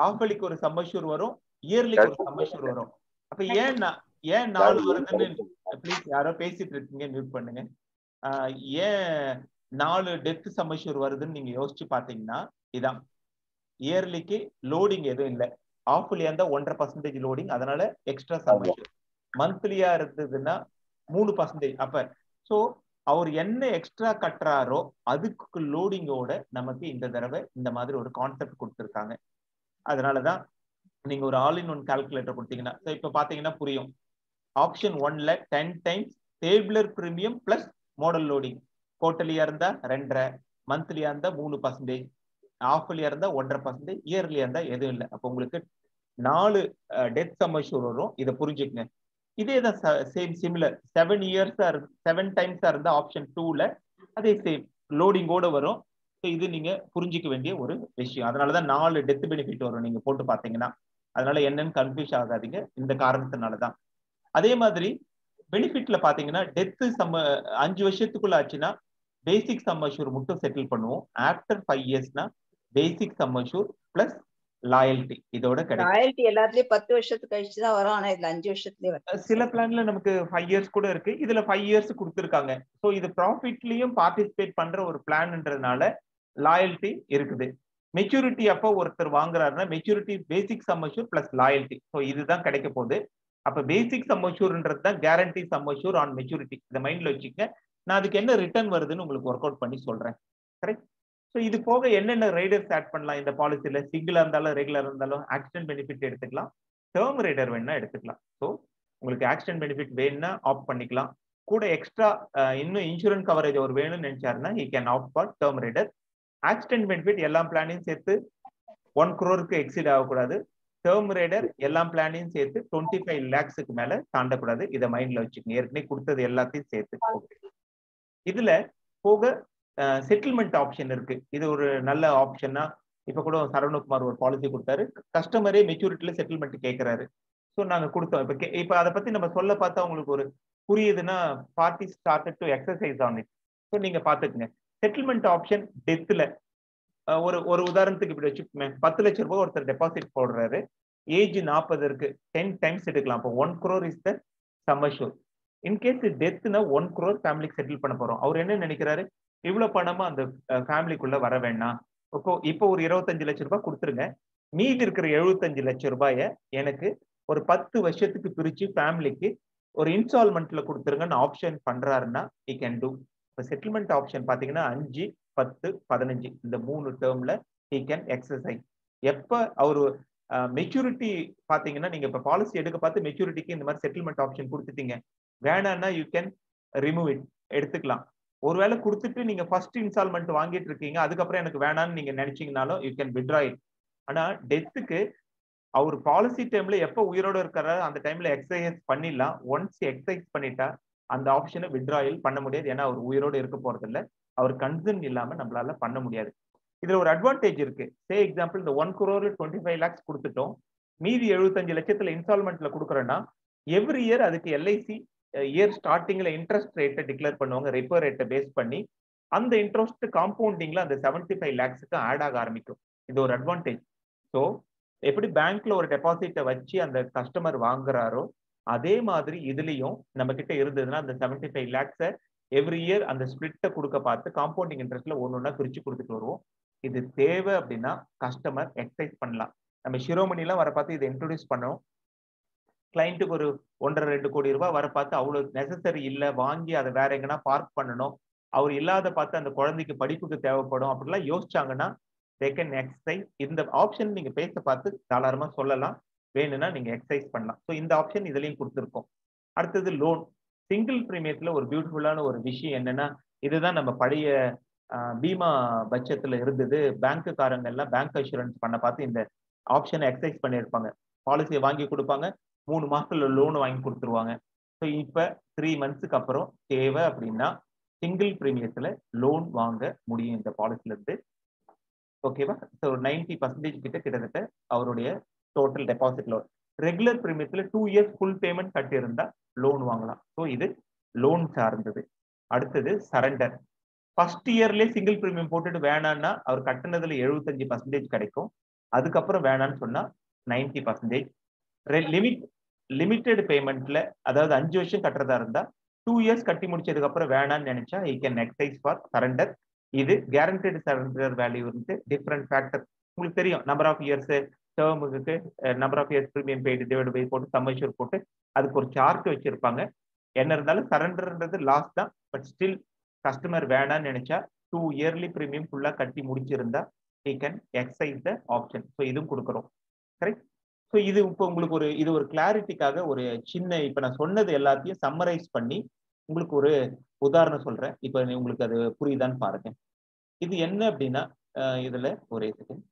Speaker 1: ஆஃபலிக்கு ஒரு சம்மஷூர் வரும், இயர்லிக்கு ஒரு சம்மஷூர் வரும். அப்ப ஏன் 4 வருதுன்னு ப்ளீஸ் யாரோ பேசிட்டு இருக்கீங்க, மியூட் பண்ணுங்க. ஏன் 4 டெத் சம்மஷூர் வருதுன்னு நீங்க யோசிச்சு பாத்தீங்கன்னா இதான். இயர்லிக்கு லோடிங் எதுவும் இல்லை, ஆஃப்லியா இருந்தா 1.5% லோடிங், அதனால எக்ஸ்ட்ரா சம்மஷூர். மந்த்லியா இருந்ததுன்னா 3%. அப்ப சோ அவர் என்ன எக்ஸ்ட்ரா கட்டுறாரோ அதுக்கு லோடிங்கோட நமக்கு இந்த தடவை இந்த மாதிரி ஒரு கான்செப்ட் கொடுத்துருக்காங்க. அதனாலதான் நீங்க ஒரு ஆல் இன் ஒன் கால்குலேட்டர் கொடுத்தீங்கன்னா இப்ப பாத்தீங்கன்னா புரியும். ஆப்ஷன் 1ல 10 times tabular premium plus modal loading. குவார்ட்டர்லியா இருந்தா 2.5, மந்த்லியா இருந்தா 3%, ஆஃப்லியா இருந்தா 1.5%, இயர்லியா இருந்தா எதுவும் இல்லை. அப்ப உங்களுக்கு 4 டெத் சம்மஷூர் வரும். இதை புரிஞ்சுக்கங்க. இதேதான் சேம் சிமிலர் 7 இயர்ஸா 7 டைம்ஸா இருந்தா ஆப்ஷன் 2ல அதே சேம் லோடிங்கோட வரும். இது நீங்க புரிஞ்சிக்க வேண்டிய ஒரு விஷயம். அதனாலதான் 4 டெத் பெனிஃபிட் வரும் நீங்க போட்டு பாத்தீங்கன்னா. அதனால என்னன்னு கன்ஃபியூஸ் ஆகாதீங்க, இந்த காரணத்தினாலதான். அதே மாதிரி பெனிஃபிட்ல பாத்தீங்கன்னா டெத் 5 வருஷத்துக்குள்ள ஆச்சுன்னா பேசிக் சம்மஷூர் மட்டும் செட்டில் பண்ணுவோம். ஆஃப்டர் 5 இயர்ஸ்னா பேசிக் சம்மஷூர் பிளஸ் லாயல்டி இதோட கிடைக்கும்.
Speaker 3: லாயல்டி எல்லாத்துலயும் 10 வருஷத்துக்கு கழிச்சு தான் வரும். ஆனா இதுல 5 வருஷத்துலயே வரும்.
Speaker 1: சில பிளான்ல நமக்கு 5 இயர்ஸ் கூட இருக்கு, இதுல 5 இயர்ஸ் கொடுத்துருக்காங்க. சோ இது ப்ராஃபிட்லயும் பார்ட்டிசிபேட் பண்ற ஒரு பிளான்ன்றதுனால லாயல்டி இருக்குது. மெச்சூரிட்டி அப்போ ஒருத்தர் வாங்குறாருன்னா மெச்சூரிட்டி பேசிக் சம்மஷூர் பிளஸ் லாயல்டி, ஸோ இதுதான் கிடைக்க போகுது. அப்ப பேசிக் சம்மஷூர்ன்றது தான் கேரண்டி சம்மஷூர் ஆன் மெச்சூரிட்டி. இதை மைண்ட்ல வச்சுக்க. நான் அதுக்கு என்ன ரிட்டர்ன் வருதுன்னு உங்களுக்கு ஒர்க் அவுட் பண்ணி சொல்றேன். கரெக்ட். ஸோ இது போக என்னென்ன ரைடர்ஸ் ஆட் பண்ணலாம் இந்த பாலிசியில? சிங்கிளா இருந்தாலும் ரெகுலர் இருந்தாலும் ஆக்சிடென்ட் பெனிஃபிட் எடுத்துக்கலாம், டேர்ம் ரைடர் வேணும்னா எடுத்துக்கலாம். ஸோ உங்களுக்கு ஆக்சிடென்ட் பெனிஃபிட் வேணும்னா ஆப்ட் பண்ணிக்கலாம். கூட எக்ஸ்ட்ரா இன்னும் இன்சூரன்ஸ் கவரேஜ் அவர் வேணும்னு நினைச்சாருன்னா he can opt for term rider. Accident benefit எல்லா பிளானையும் சேர்த்து 1 crore எக்ஸீட் ஆகக்கூடாது. டேர்ம் ரைடர் எல்லா பிளானையும் சேர்த்து 25 lakhs மேல தாண்டக்கூடாது. இதை மைண்ட்ல வச்சுக்கோங்க. ஏற்கனவே கொடுத்தது எல்லாத்தையும் சேர்த்து. இதுல போக செட்டில்மெண்ட் ஆப்ஷன் இருக்கு. இது ஒரு நல்ல ஆப்ஷனா. இப்ப கூட சரவணகுமார் ஒரு பாலிசி கொடுத்தாரு. கஸ்டமரே மெச்சூரிட்டில செட்டில்மெண்ட் கேட்கிறாரு. ஸோ நாங்க கொடுத்தோம். இப்ப அதை பத்தி நம்ம சொல்ல பார்த்தா உங்களுக்கு ஒரு புரியுதுன்னா party started to exercise on it. So நீங்க பாத்துக்கங்க. செட்டில்மெண்ட் ஆப்ஷன் டெத்ல ஒரு உதாரணத்துக்கு இப்படி வச்சுக்கோங்க. 10 லட்சம் ரூபாய் ஒருத்தர் டெபாசிட் போடுறாரு. ஏஜ் 40 இருக்கு. 10 டைம்ஸ் எடுக்கலாம். அப்போ 1 crore is the sum assured. In case டெத்னா 1 crore ஃபேமிலிக்கு செட்டில் பண்ண போறோம். அவர் என்ன நினைக்கிறாரு, இவ்வளவு பணமா அந்த ஃபேமிலிக்குள்ள வர வேண்டாம், இப்போ ஒரு 25 லட்சம் ரூபாய் கொடுத்துருங்க, மீதி இருக்கிற 75 லட்சம் ரூபாய எனக்கு ஒரு 10 வருஷத்துக்கு பிரிச்சு ஃபேமிலிக்கு ஒரு இன்ஸ்டால்மெண்ட்ல கொடுத்துருங்கன்னு ஆப்ஷன் பண்றாருன்னா he can do. இப்போ செட்டில்மெண்ட் ஆப்ஷன் பாத்தீங்கன்னா 5, 10, 15 இந்த 3 டேர்ம்ல he can exercise. எப்ப அவரு மெச்சூரிட்டி பாத்தீங்கன்னா, நீங்க இப்ப பாலிசி எடுக்க பார்த்து மெச்சூரிட்டிக்கு இந்த மாதிரி செட்டில்மெண்ட் ஆப்ஷன் கொடுத்துட்டீங்க, வேணான்னா யூ கேன் ரிமூவ் இட், எடுத்துக்கலாம். ஒருவேளை கொடுத்துட்டு நீங்க ஃபர்ஸ்ட் இன்ஸ்டால்மெண்ட் வாங்கிட்டு இருக்கீங்க, அதுக்கப்புறம் எனக்கு வேணான்னு நீங்க நினைச்சீங்கனாலும் யூ கேன் வித்ட்ரா இட். ஆனா டெத்துக்கு அவர் பாலிசி டைம்ல எப்ப உயிரோட இருக்கிறாரோ அந்த டைம்ல எக்ஸசைஸ் பண்ணிடலாம். ஒன்ஸ் எக்ஸசைஸ் பண்ணிட்டா அந்த ஆப்ஷனை வித்ட்ராயல் பண்ண முடியாது. ஏன்னா அவர் உயிரோடு இருக்க போறது இல்லை. அவர் கன்சர்ன் இல்லாம நம்மளால பண்ண முடியாது. இதுல ஒரு அட்வான்டேஜ் இருக்கு. சே எக்ஸாம்பிள் இந்த 1 crore 25 lakhs கொடுத்துட்டோம், மீதி 75 லட்சத்துல இன்ஸ்டால்மெண்ட்ல கொடுக்குறோன்னா எவ்ரி இயர் அதுக்கு எல்ஐசி இயர் ஸ்டார்டிங்ல இன்ட்ரெஸ்ட் ரேட்டை டிக்ளேர் பண்ணுவாங்க, ரெப்போ ரேட்டை பேஸ் பண்ணி. அந்த இன்ட்ரெஸ்ட் காம்பவுண்டிங்ல அந்த 75 lakhs ஆட் ஆக ஆரம்பிக்கும். இது ஒரு அட்வான்டேஜ். ஸோ எப்படி பேங்க்ல ஒரு டெபாசிட்டை வச்சு அந்த கஸ்டமர் வாங்குறாரோ அதே மாதிரி இதுலயும் நம்ம கிட்ட இருந்ததுன்னா அந்த 75 lakhs எவ்ரி இயர் அந்த ஸ்பிளிட்டை கொடுக்க பார்த்து காம்பவுண்டிங் இன்ட்ரெஸ்ட்ல ஒன்னொன்னா பிரிச்சு கொடுத்துட்டு வருவோம். இது தேவை அப்படின்னா கஸ்டமர் எக்ஸசைஸ் பண்ணலாம். நம்ம சிரோமணிலாம் வர பார்த்து இதை இன்ட்ரோடியூஸ் பண்ணோம். கிளைண்ட்டுக்கு ஒரு 1.5-2 கோடி ரூபாய் வர பார்த்து அவ்வளவு நெசசரி இல்லை, வாங்கி அதை வேற எங்கன்னா பார்க் பண்ணணும், அவர் இல்லாத பார்த்து அந்த குழந்தைக்கு படிப்புக்கு தேவைப்படும் அப்படிலாம் யோசிச்சாங்கன்னா they can exercise. இந்த ஆப்ஷன் நீங்க பேச பார்த்து தாராளமா சொல்லலாம், வேணும்னா நீங்க எக்ஸசைஸ் பண்ணலாம். ஸோ இந்த ஆப்ஷன் இதுலயும் கொடுத்துருக்கோம். அடுத்தது லோன். சிங்கிள் பிரீமியத்துல ஒரு பியூட்டிஃபுல்லான ஒரு விஷயம் என்னன்னா, இதுதான் நம்ம பழைய பீமா பட்சத்துல இருந்தது. பேங்க்குக்காரங்க எல்லாம் பேங்க் அஷூரன்ஸ் பண்ண பார்த்து இந்த ஆப்ஷனை எக்ஸசைஸ் பண்ணியிருப்பாங்க. பாலிசியை வாங்கி கொடுப்பாங்க, 3 மாசத்துல லோன் வாங்கி கொடுத்துருவாங்க. ஸோ இப்ப 3 months அப்புறம் தேவை அப்படின்னா சிங்கிள் பிரீமியத்துல லோன் வாங்க முடியும் இந்த பாலிசில இருந்து. ஓகேவா? ஸோ 90% கிட்டத்தட்ட அவருடைய டோட்டல் டெபாசிட் லோன். ரெகுலர் பிரீமியத்துல 2 years ஃபுல் பேமெண்ட் கட்டியிருந்தா லோன் வாங்கலாம். ஸோ இது லோன் சார்ந்தது. அடுத்தது சரண்டர். ஃபர்ஸ்ட் இயர்லேயே சிங்கிள் பிரீமியம் போட்டுட்டு வேணான்னா அவர் கட்டினதுல 75% கிடைக்கும். அதுக்கப்புறம் வேணான்னு சொன்னா 90%. லிமிட்டெட் பேமெண்ட்ல, அதாவது 5 வருஷம் கட்டுறதா இருந்தா 2 years கட்டி முடிச்சதுக்கு அப்புறம் வேணான்னு நினைச்சா he can exercise for surrender. இது கேரண்டட் சரண்டர் வேல்யூ வந்து டிஃப்ரெண்ட் ஃபேக்டர் உங்களுக்கு தெரியும். நம்பர் ஆஃப் இயர்ஸ் டேர்முக்கு, number of years premium paid divide by போட்டு சம் அஷ்யூர் போட்டு அதுக்கு ஒரு சார்ட் வச்சிருப்பாங்க. என்ன இருந்தாலும் சரண்டர்ன்றது லாஸ் தான். பட் ஸ்டில் கஸ்டமர் வேணான்னு நினைச்சா 2 yearly பிரீமியம் ஃபுல்லா கட்டி முடிச்சிருந்தா he can exercise the option. So இதுவும் கொடுக்குறோம். கரெக்ட். ஸோ இது இப்போ உங்களுக்கு இது ஒரு கிளாரிட்டிக்காக ஒரு சின்ன, இப்போ நான் சொன்னது எல்லாத்தையும் சம்மரைஸ் பண்ணி உங்களுக்கு ஒரு உதாரணம் சொல்றேன். இப்போ உங்களுக்கு அது புரியுதான்னு பாருங்க. இது என்ன அப்படின்னா, இதுல ஒரே செகண்ட்.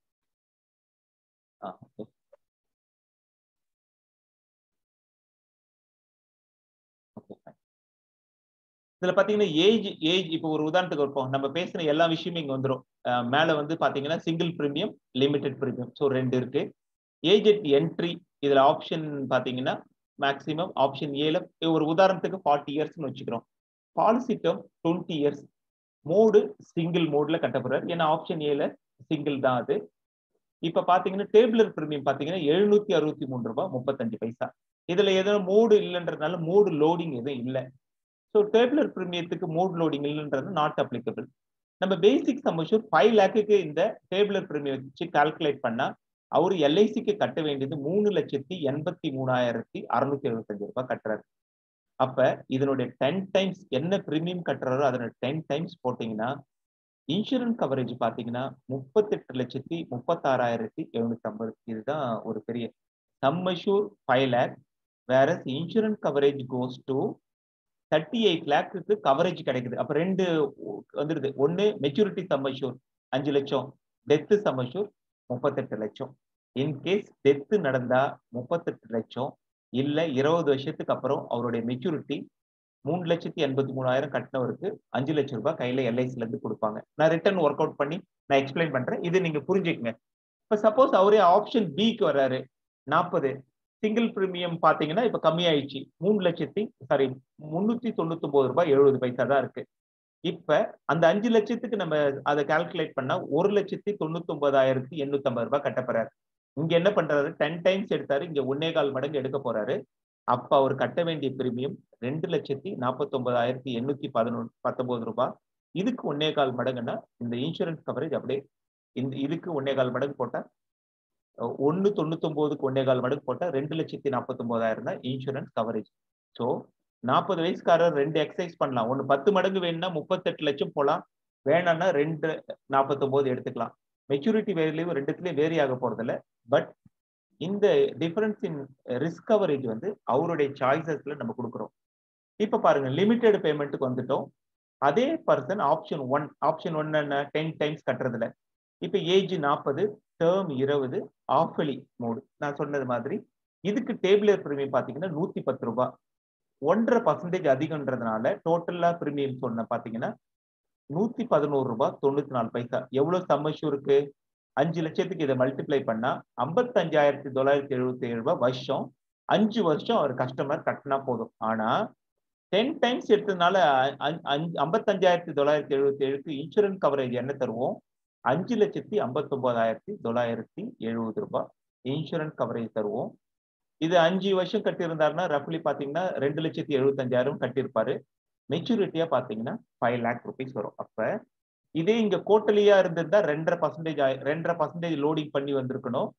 Speaker 1: இதுல பாத்தீங்கன்னா ஏஜ் இப்போ ஒரு உதாரணத்துக்கு இருப்போம். நம்ம பேசுற எல்லா விஷயமும் இங்க வந்துடும். மேல வந்து பாத்தீங்கன்னா single premium, limited premium, so 2 இருக்கு. ஏஜ் அட் என்ட்ரி இதுல ஆப்ஷன் பாத்தீங்கன்னா மேக்சிமம் ஆப்ஷன் ஏல ஒரு உதாரணத்துக்கு 40 yearsன்னு வச்சுக்கிறோம். Policy term 20 years. Mode single மோட்ல கட்டப்படுறாரு. ஏன்னா ஆப்ஷன் ஏல சிங்கிள் தான் அது. இப்ப பாத்தீங்கன்னா டேபிளர் பிரீமியம் பாத்தீங்கன்னா 763 ரூபாய் 35 பைசா. இதுல எதுவும் மோடு இல்லைன்றதுனால மோடு லோடிங் எதுவும் இல்லை. ஸோ டேபிளர் பிரீமியத்துக்கு மோட் லோடிங் இல்லைன்றது நாட் அப்ளிகபிள். நம்ம பேசிக் சம் அஷ்யூர் 5 lakhக்கு இந்த டேபிளர் பிரீமியம் வச்சு கால்குலேட் பண்ணா அவரு எல்ஐசிக்கு கட்ட வேண்டியது 3,83,675 ரூபாய் கட்டுறாரு. அப்ப இதனுடைய 10 times என்ன பிரீமியம் கட்டுறாரோ அதனோட 10 times போட்டீங்கன்னா இன்சூரன்ஸ் கவரேஜ் பாத்தீங்கன்னா 38,36,750. இதுதான் ஒரு பெரிய சம் அஷ்யூர் 5 lakh, வேற இன்சூரன்ஸ் கவரேஜ் கோஸ் டு 38 lakhக்கு கவரேஜ் கிடைக்குது. அப்ப 2 வந்துருது. ஒன்னு மெச்சூரிட்டி சம் அஷ்யூர் 5 லட்சம், டெத் சம் அஷ்யூர் 38 லட்சம். இன்கேஸ் டெத்து நடந்தா 38 லட்சம், இல்ல 20 வருஷத்துக்கு அப்புறம் அவருடைய மெச்சூரிட்டி 3,83,000 கட்டினவருக்கு 5 லட்சம் ரூபாய் கையில எல்ஐசில இருந்து கொடுப்பாங்க. நான் ரிட்டர்ன் ஒர்க் அவுட் பண்ணி நான் எக்ஸ்பிளைன் பண்றேன், இது நீங்க புரிஞ்சுக்கங்க. இப்ப சப்போஸ் அவரே ஆப்ஷன் பிக்கு வர்றாரு 40, சிங்கிள் பிரீமியம் பாத்தீங்கன்னா இப்ப கம்மியாயிடுச்சு, 3,399 ரூபாய் 70 பைசா தான் இருக்கு. இப்ப அந்த 5 லட்சத்துக்கு நம்ம அதை கால்குலேட் பண்ணா 1,99,850 ரூபாய் கட்ட போறாரு. இங்க என்ன பண்றாரு, 10 டைம்ஸ் எடுத்தாரு, இங்க 1.25 மடங்கு எடுக்க போறாரு. அப்ப அவர் கட்ட வேண்டிய பிரீமியம் 2,49,819 ரூபாய். இதுக்கு 1.25 மடங்குன்னா இந்த இன்சூரன்ஸ் கவரேஜ் அப்படியே இதுக்கு 1.25 மடங்கு போட்டா 1,99க்கு 1.25 மடங்கு போட்டா 2,49,000 தான் இன்சூரன்ஸ் கவரேஜ். ஸோ 40 வயசுக்காரர் 2 எக்ஸசைஸ் பண்ணலாம். ஒன்னு 10 மடங்கு வேணும்னா 38 லட்சம் போலாம், வேணாம்னா 2,49 எடுத்துக்கலாம். மெச்சூரிட்டி வேல்யூ ரெண்டுத்துலயும் வேரி ஆக போறதில்ல. பட் இந்த டிஃபரன்ஸ் இன் ரிஸ்க் கவரேஜ் வந்து அவருடைய சாய்ஸஸ்ல நம்ம கொடுக்குறோம். இப்ப பாருங்க, லிமிடெட் பேமெண்ட்டுக்கு வந்துட்டோம். அதே பர்சன் ஆப்ஷன் ஒன் என்ன 10 டைம்ஸ் கட்டுறதுல, இப்ப ஏஜ் 40, டேர்ம் 20, ஆஃபலி மோடு நான் சொன்னது மாதிரி. இதுக்கு டேபிளர் பிரீமியம் பாத்தீங்கன்னா 110 ரூபாய், 1.5% அதிகம்ன்றதுனால டோட்டலா பிரீமியம் சொன்ன பாத்தீங்கன்னா 111 ரூபாய் 94 பைசா. எவ்வளவு சம்மஷூருக்கு 5 லட்சத்துக்கு இதை மல்டிப்ளை பண்ணா 55,977 ரூபாய் வருஷம். 5 வருஷம் அவர் கஸ்டமர் கட்டினா போதும். ஆனா 10 டைம்ஸ் எடுத்ததுனால 55,977க்கு இன்சூரன்ஸ் கவரேஜ் என்ன தருவோம், 5,59,970 ரூபாய் இன்சூரன்ஸ் கவரேஜ் தருவோம். இது 5 வருஷம் கட்டியிருந்தாருன்னா ரஃப்லி பாத்தீங்கன்னா 2,75,000 கட்டியிருப்பாரு. மெச்சூரிட்டியா பாத்தீங்கன்னா 5 lakh rupees வரும். அப்ப இதே இங்க கோட்டலியா இருந்திருந்தா 2.5% லோடிங் பண்ணி வந்திருக்கணும்.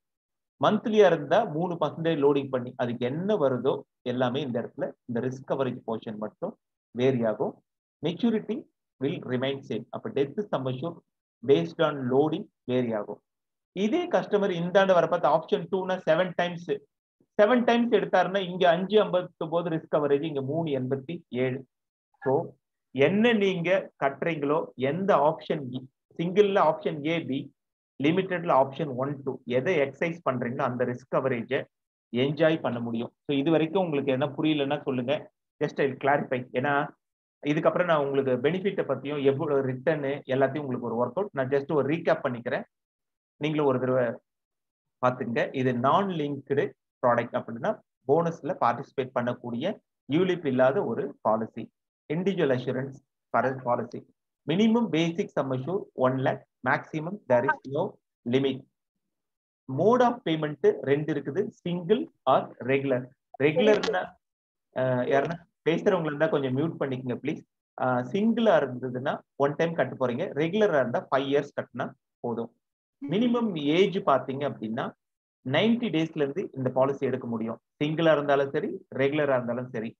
Speaker 1: மந்த்லியா இருந்தா 3% லோடிங் பண்ணி, அதுக்கு என்ன வருதோ எல்லாமே இந்த இடத்துல இந்த ரிஸ்க் கவரேஜ் போர்ஷன் மட்டும் வேரி ஆகும். Maturity will remain same. அப்ப death sum assured based on loading vary ஆகும். இதே கஸ்டமர் இந்தாண்டு வர பார்த்து ஆப்ஷன் 2னா 7 டைம்ஸ் எடுத்தாருன்னா இங்க 5.59 ரிஸ்க் கவரேஜ், இங்க 3.87. ஸோ என்ன நீங்க கட்டுறீங்களோ, எந்த ஆப்ஷன் சிங்கிள்ல ஆப்ஷன் ஏ பி, லிமிடெட்ல ஆப்ஷன் 1 2 எதை எக்ஸசைஸ் பண்றீங்களோ அந்த ரிஸ்க் கவரேஜை என்ஜாய் பண்ண முடியும். ஸோ இது வரைக்கும் உங்களுக்கு என்ன புரியலன்னா சொல்லுங்க, ஜஸ்ட் ஐ கிளாரிஃபை. ஏன்னா இதுக்கப்புறம் நான் உங்களுக்கு பெனிஃபிட்டை பத்தியும் எவ்வளவு ரிட்டர்னு எல்லாத்தையும் உங்களுக்கு ஒரு ஒர்க் அவுட் நான் ஜஸ்ட் ஒரு ரீகேப் பண்ணிக்கிறேன், நீங்களும் ஒரு தடவை பார்த்துங்க. இது நான் லிங்க்டு ப்ராடக்ட் அப்படின்னா போனஸ்ல பார்ட்டிசிபேட் பண்ணக்கூடிய யூலிப் இல்லாத ஒரு policy. Individual assurance policy. Minimum basic sum assure 1 lakh, maximum there is no limit. Mode of payment 2 இருக்குது, சிங்கிள் ஆர் ரெகுலர். ரெகுலர்னா யாருன்னா பேசுறவங்க இருந்தா கொஞ்சம் மியூட் பண்ணிக்கங்க ப்ளீஸ். சிங்கிளா இருந்ததுன்னா 1 டைம் கட்ட போறீங்க, ரெகுலரா இருந்தா 5 years கட்டினா போதும். மினிமம் ஏஜ் பாத்தீங்க அப்படின்னா 90 daysல இருந்து இந்த பாலிசி எடுக்க முடியும். சிங்கிளா இருந்தாலும் சரி, ரெகுலரா இருந்தாலும் சரி.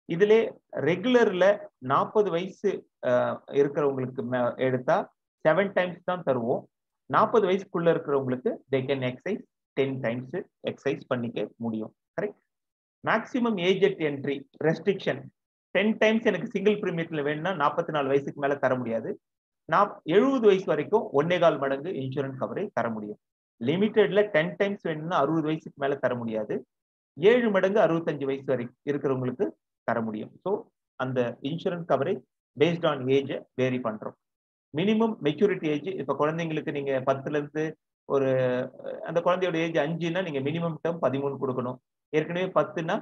Speaker 1: இதுல ரெகுலர்ல 40 வயசு இருக்கிறவங்களுக்கு எடுத்தா 7 டைம்ஸ் தான் தருவோம். 40 வயசுக்குள்ள இருக்கிறவங்களுக்கு they can exercise 10 times exercise பண்ணிக்க முடியும். Correct. Maximum age at entry restriction 10 times எனக்கு சிங்கிள் பிரீமியத்துல வேணும்னா 44 வயசுக்கு மேல தர முடியாது. 70 வயசு வரைக்கும் 1.25 மடங்கு இன்சூரன்ஸ் கவரேஜ் தர முடியும். லிமிடெட்ல 10 டைம்ஸ் வேணும்னா 60 வயசுக்கு மேல தர முடியாது. 7 மடங்கு 65 வயசு வரைக்கும் இருக்கிறவங்களுக்கு தர முடியும். ஸோ அந்த insurance coverage based on age vary பண்றோம். மினிமம் மெச்சூரிட்டி ஏஜ், இப்ப குழந்தைங்களுக்கு நீங்க 10ல இருந்து ஒரு அந்த குழந்தையோட ஏஜ் 5னா நீங்க மினிமம் டேர்ம் 13 கொடுக்கணும். ஏற்கனவே 10னா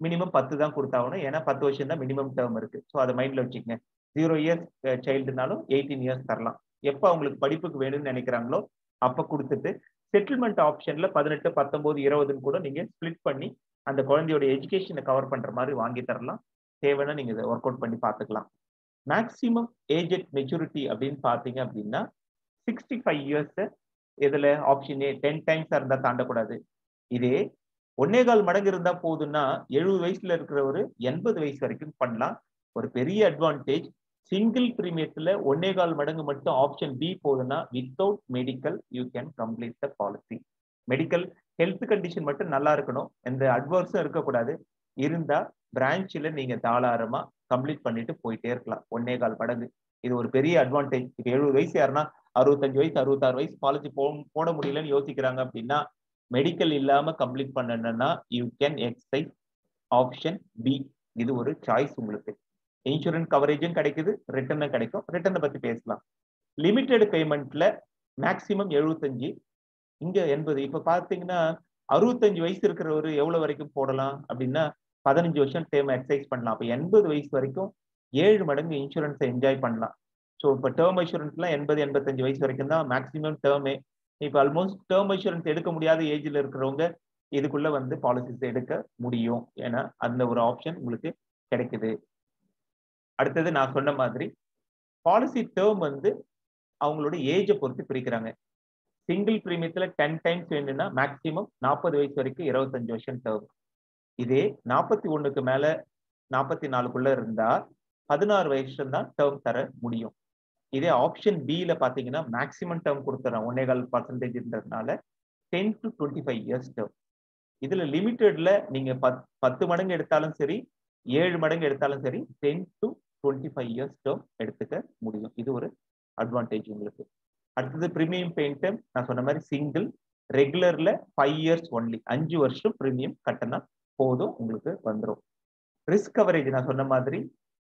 Speaker 1: மினிமம் 10 தான் கொடுத்தாகணும். ஏன்னா 10 வருஷம் தான் மினிமம் டேர்ம் இருக்கு. ஸோ அதை மைண்ட்ல வச்சுக்கங்க. 0 years சைல்டுனாலும் 18 years தரலாம். எப்போ அவங்களுக்கு படிப்புக்கு வேணும்னு நினைக்கிறாங்களோ அப்ப கொடுத்துட்டு செட்டில்மெண்ட் ஆப்ஷன்ல 18, 19, 20 கூட நீங்க ஸ்பிளிட் பண்ணி அந்த குழந்தையோட எஜுகேஷனை கவர் பண்ற மாதிரி வாங்கி தரலாம். தேவைன்னா நீங்க இதை ஒர்க் அவுட் பண்ணி பார்த்துக்கலாம். மேக்சிமம் ஏஜ் அட் மெச்சூரிட்டி அப்படின்னு பாத்தீங்க அப்படின்னா 65 years இதுல ஆப்ஷன் ஏ 10 டைம்ஸ் இருந்தா தாண்டக்கூடாது. இதே 1.25 மடங்கு இருந்தா போதுன்னா 70 வயசுல இருக்கிறவரு 80 வயசு வரைக்கும் பண்ணலாம். ஒரு பெரிய அட்வான்டேஜ், சிங்கிள் பிரீமியத்துல 1.25 மடங்கு மட்டும் ஆப்ஷன் பி போதுன்னா without medical you can complete the policy. Medical health condition மட்டும் நல்லா இருக்கணும், எந்த அட்வர்ஸும் இருக்கக்கூடாது. இருந்தா பிரான்ச்ல நீங்க தாராளமா கம்ப்ளீட் பண்ணிட்டு போயிட்டே இருக்கலாம். 1.25 மடங்கு இது ஒரு பெரிய அட்வான்டேஜ். இப்ப 70 வயசு யாருன்னா 65 வயசு 66 வயசு பாலிசி போட முடியலன்னு யோசிக்கிறாங்க அப்படின்னா மெடிக்கல் இல்லாம கம்ப்ளீட் பண்ணணும்னா you can exercise option B. இது ஒரு சாய்ஸ் உங்களுக்கு. இன்சூரன்ஸ் கவரேஜும் கிடைக்குது, ரிட்டர்னும் கிடைக்கும். ரிட்டர்னை பத்தி பேசலாம். லிமிடெட் பேமெண்ட்ல மேக்சிமம் 75, இங்க 80. இப்ப பாத்தீங்கன்னா 65 வயசு இருக்கிறவரு எவ்வளவு வரைக்கும் போடலாம் அப்படின்னா 15 வருஷம் டேர்ம் எக்ஸசைஸ் பண்ணலாம். அப்ப 80 வயசு வரைக்கும் 7 மடங்கு இன்சூரன்ஸை என்ஜாய் பண்ணலாம். ஸோ இப்போ டேர்ம் இன்சூரன்ஸ்லாம் 80-85 வயசு வரைக்கும் தான் மேக்ஸிமம் டேர்மே. இப்போ ஆல்மோஸ்ட் டேர்ம் இன்சூரன்ஸ் எடுக்க முடியாத ஏஜ்ல இருக்கிறவங்க இதுக்குள்ள வந்து பாலிசிஸ் எடுக்க முடியும். ஏன்னா அந்த ஒரு ஆப்ஷன் உங்களுக்கு கிடைக்குது. அடுத்தது நான் சொன்ன மாதிரி பாலிசி டேர்ம் வந்து அவங்களோட ஏஜை பொறுத்து பிரிக்கிறாங்க. சிங்கிள் பிரீமியத்துல 10 டைம்ஸ் வேணும்னா மேக்சிமம் 40 வயசு வரைக்கும் 25 வருஷம் டேர்ம். இதே 41க்கு மேல 44க்குள்ள இருந்தா 16 வருஷம் தான் டேர்ம் தர முடியும். இதே ஆப்ஷன் பில பாத்தீங்கன்னா மேக்சிமம் டேர்ம் கொடுத்துறோம் 1.25%ன்றதுனால 10 to 25 இயர்ஸ் டேர்ம். இதுல லிமிடெட்ல நீங்க 10 மடங்கு எடுத்தாலும் சரி, 7 மடங்கு எடுத்தாலும் சரி 10 to 25 இயர்ஸ் டேர்ம் எடுத்துக்க முடியும். இது ஒரு அட்வான்டேஜ் உங்களுக்கு. அடுத்தது பிரீமியம் பெயிண்ட் நான் சொன்ன மாதிரி சிங்கிள், ரெகுலர்ல 5 இயர்ஸ் ஒன்லி, 5 வருஷம் பிரீமியம் கட்டினா போதும் உங்களுக்கு வந்துடும். ரிஸ்க் கவரேஜ் நான் சொன்ன மாதிரி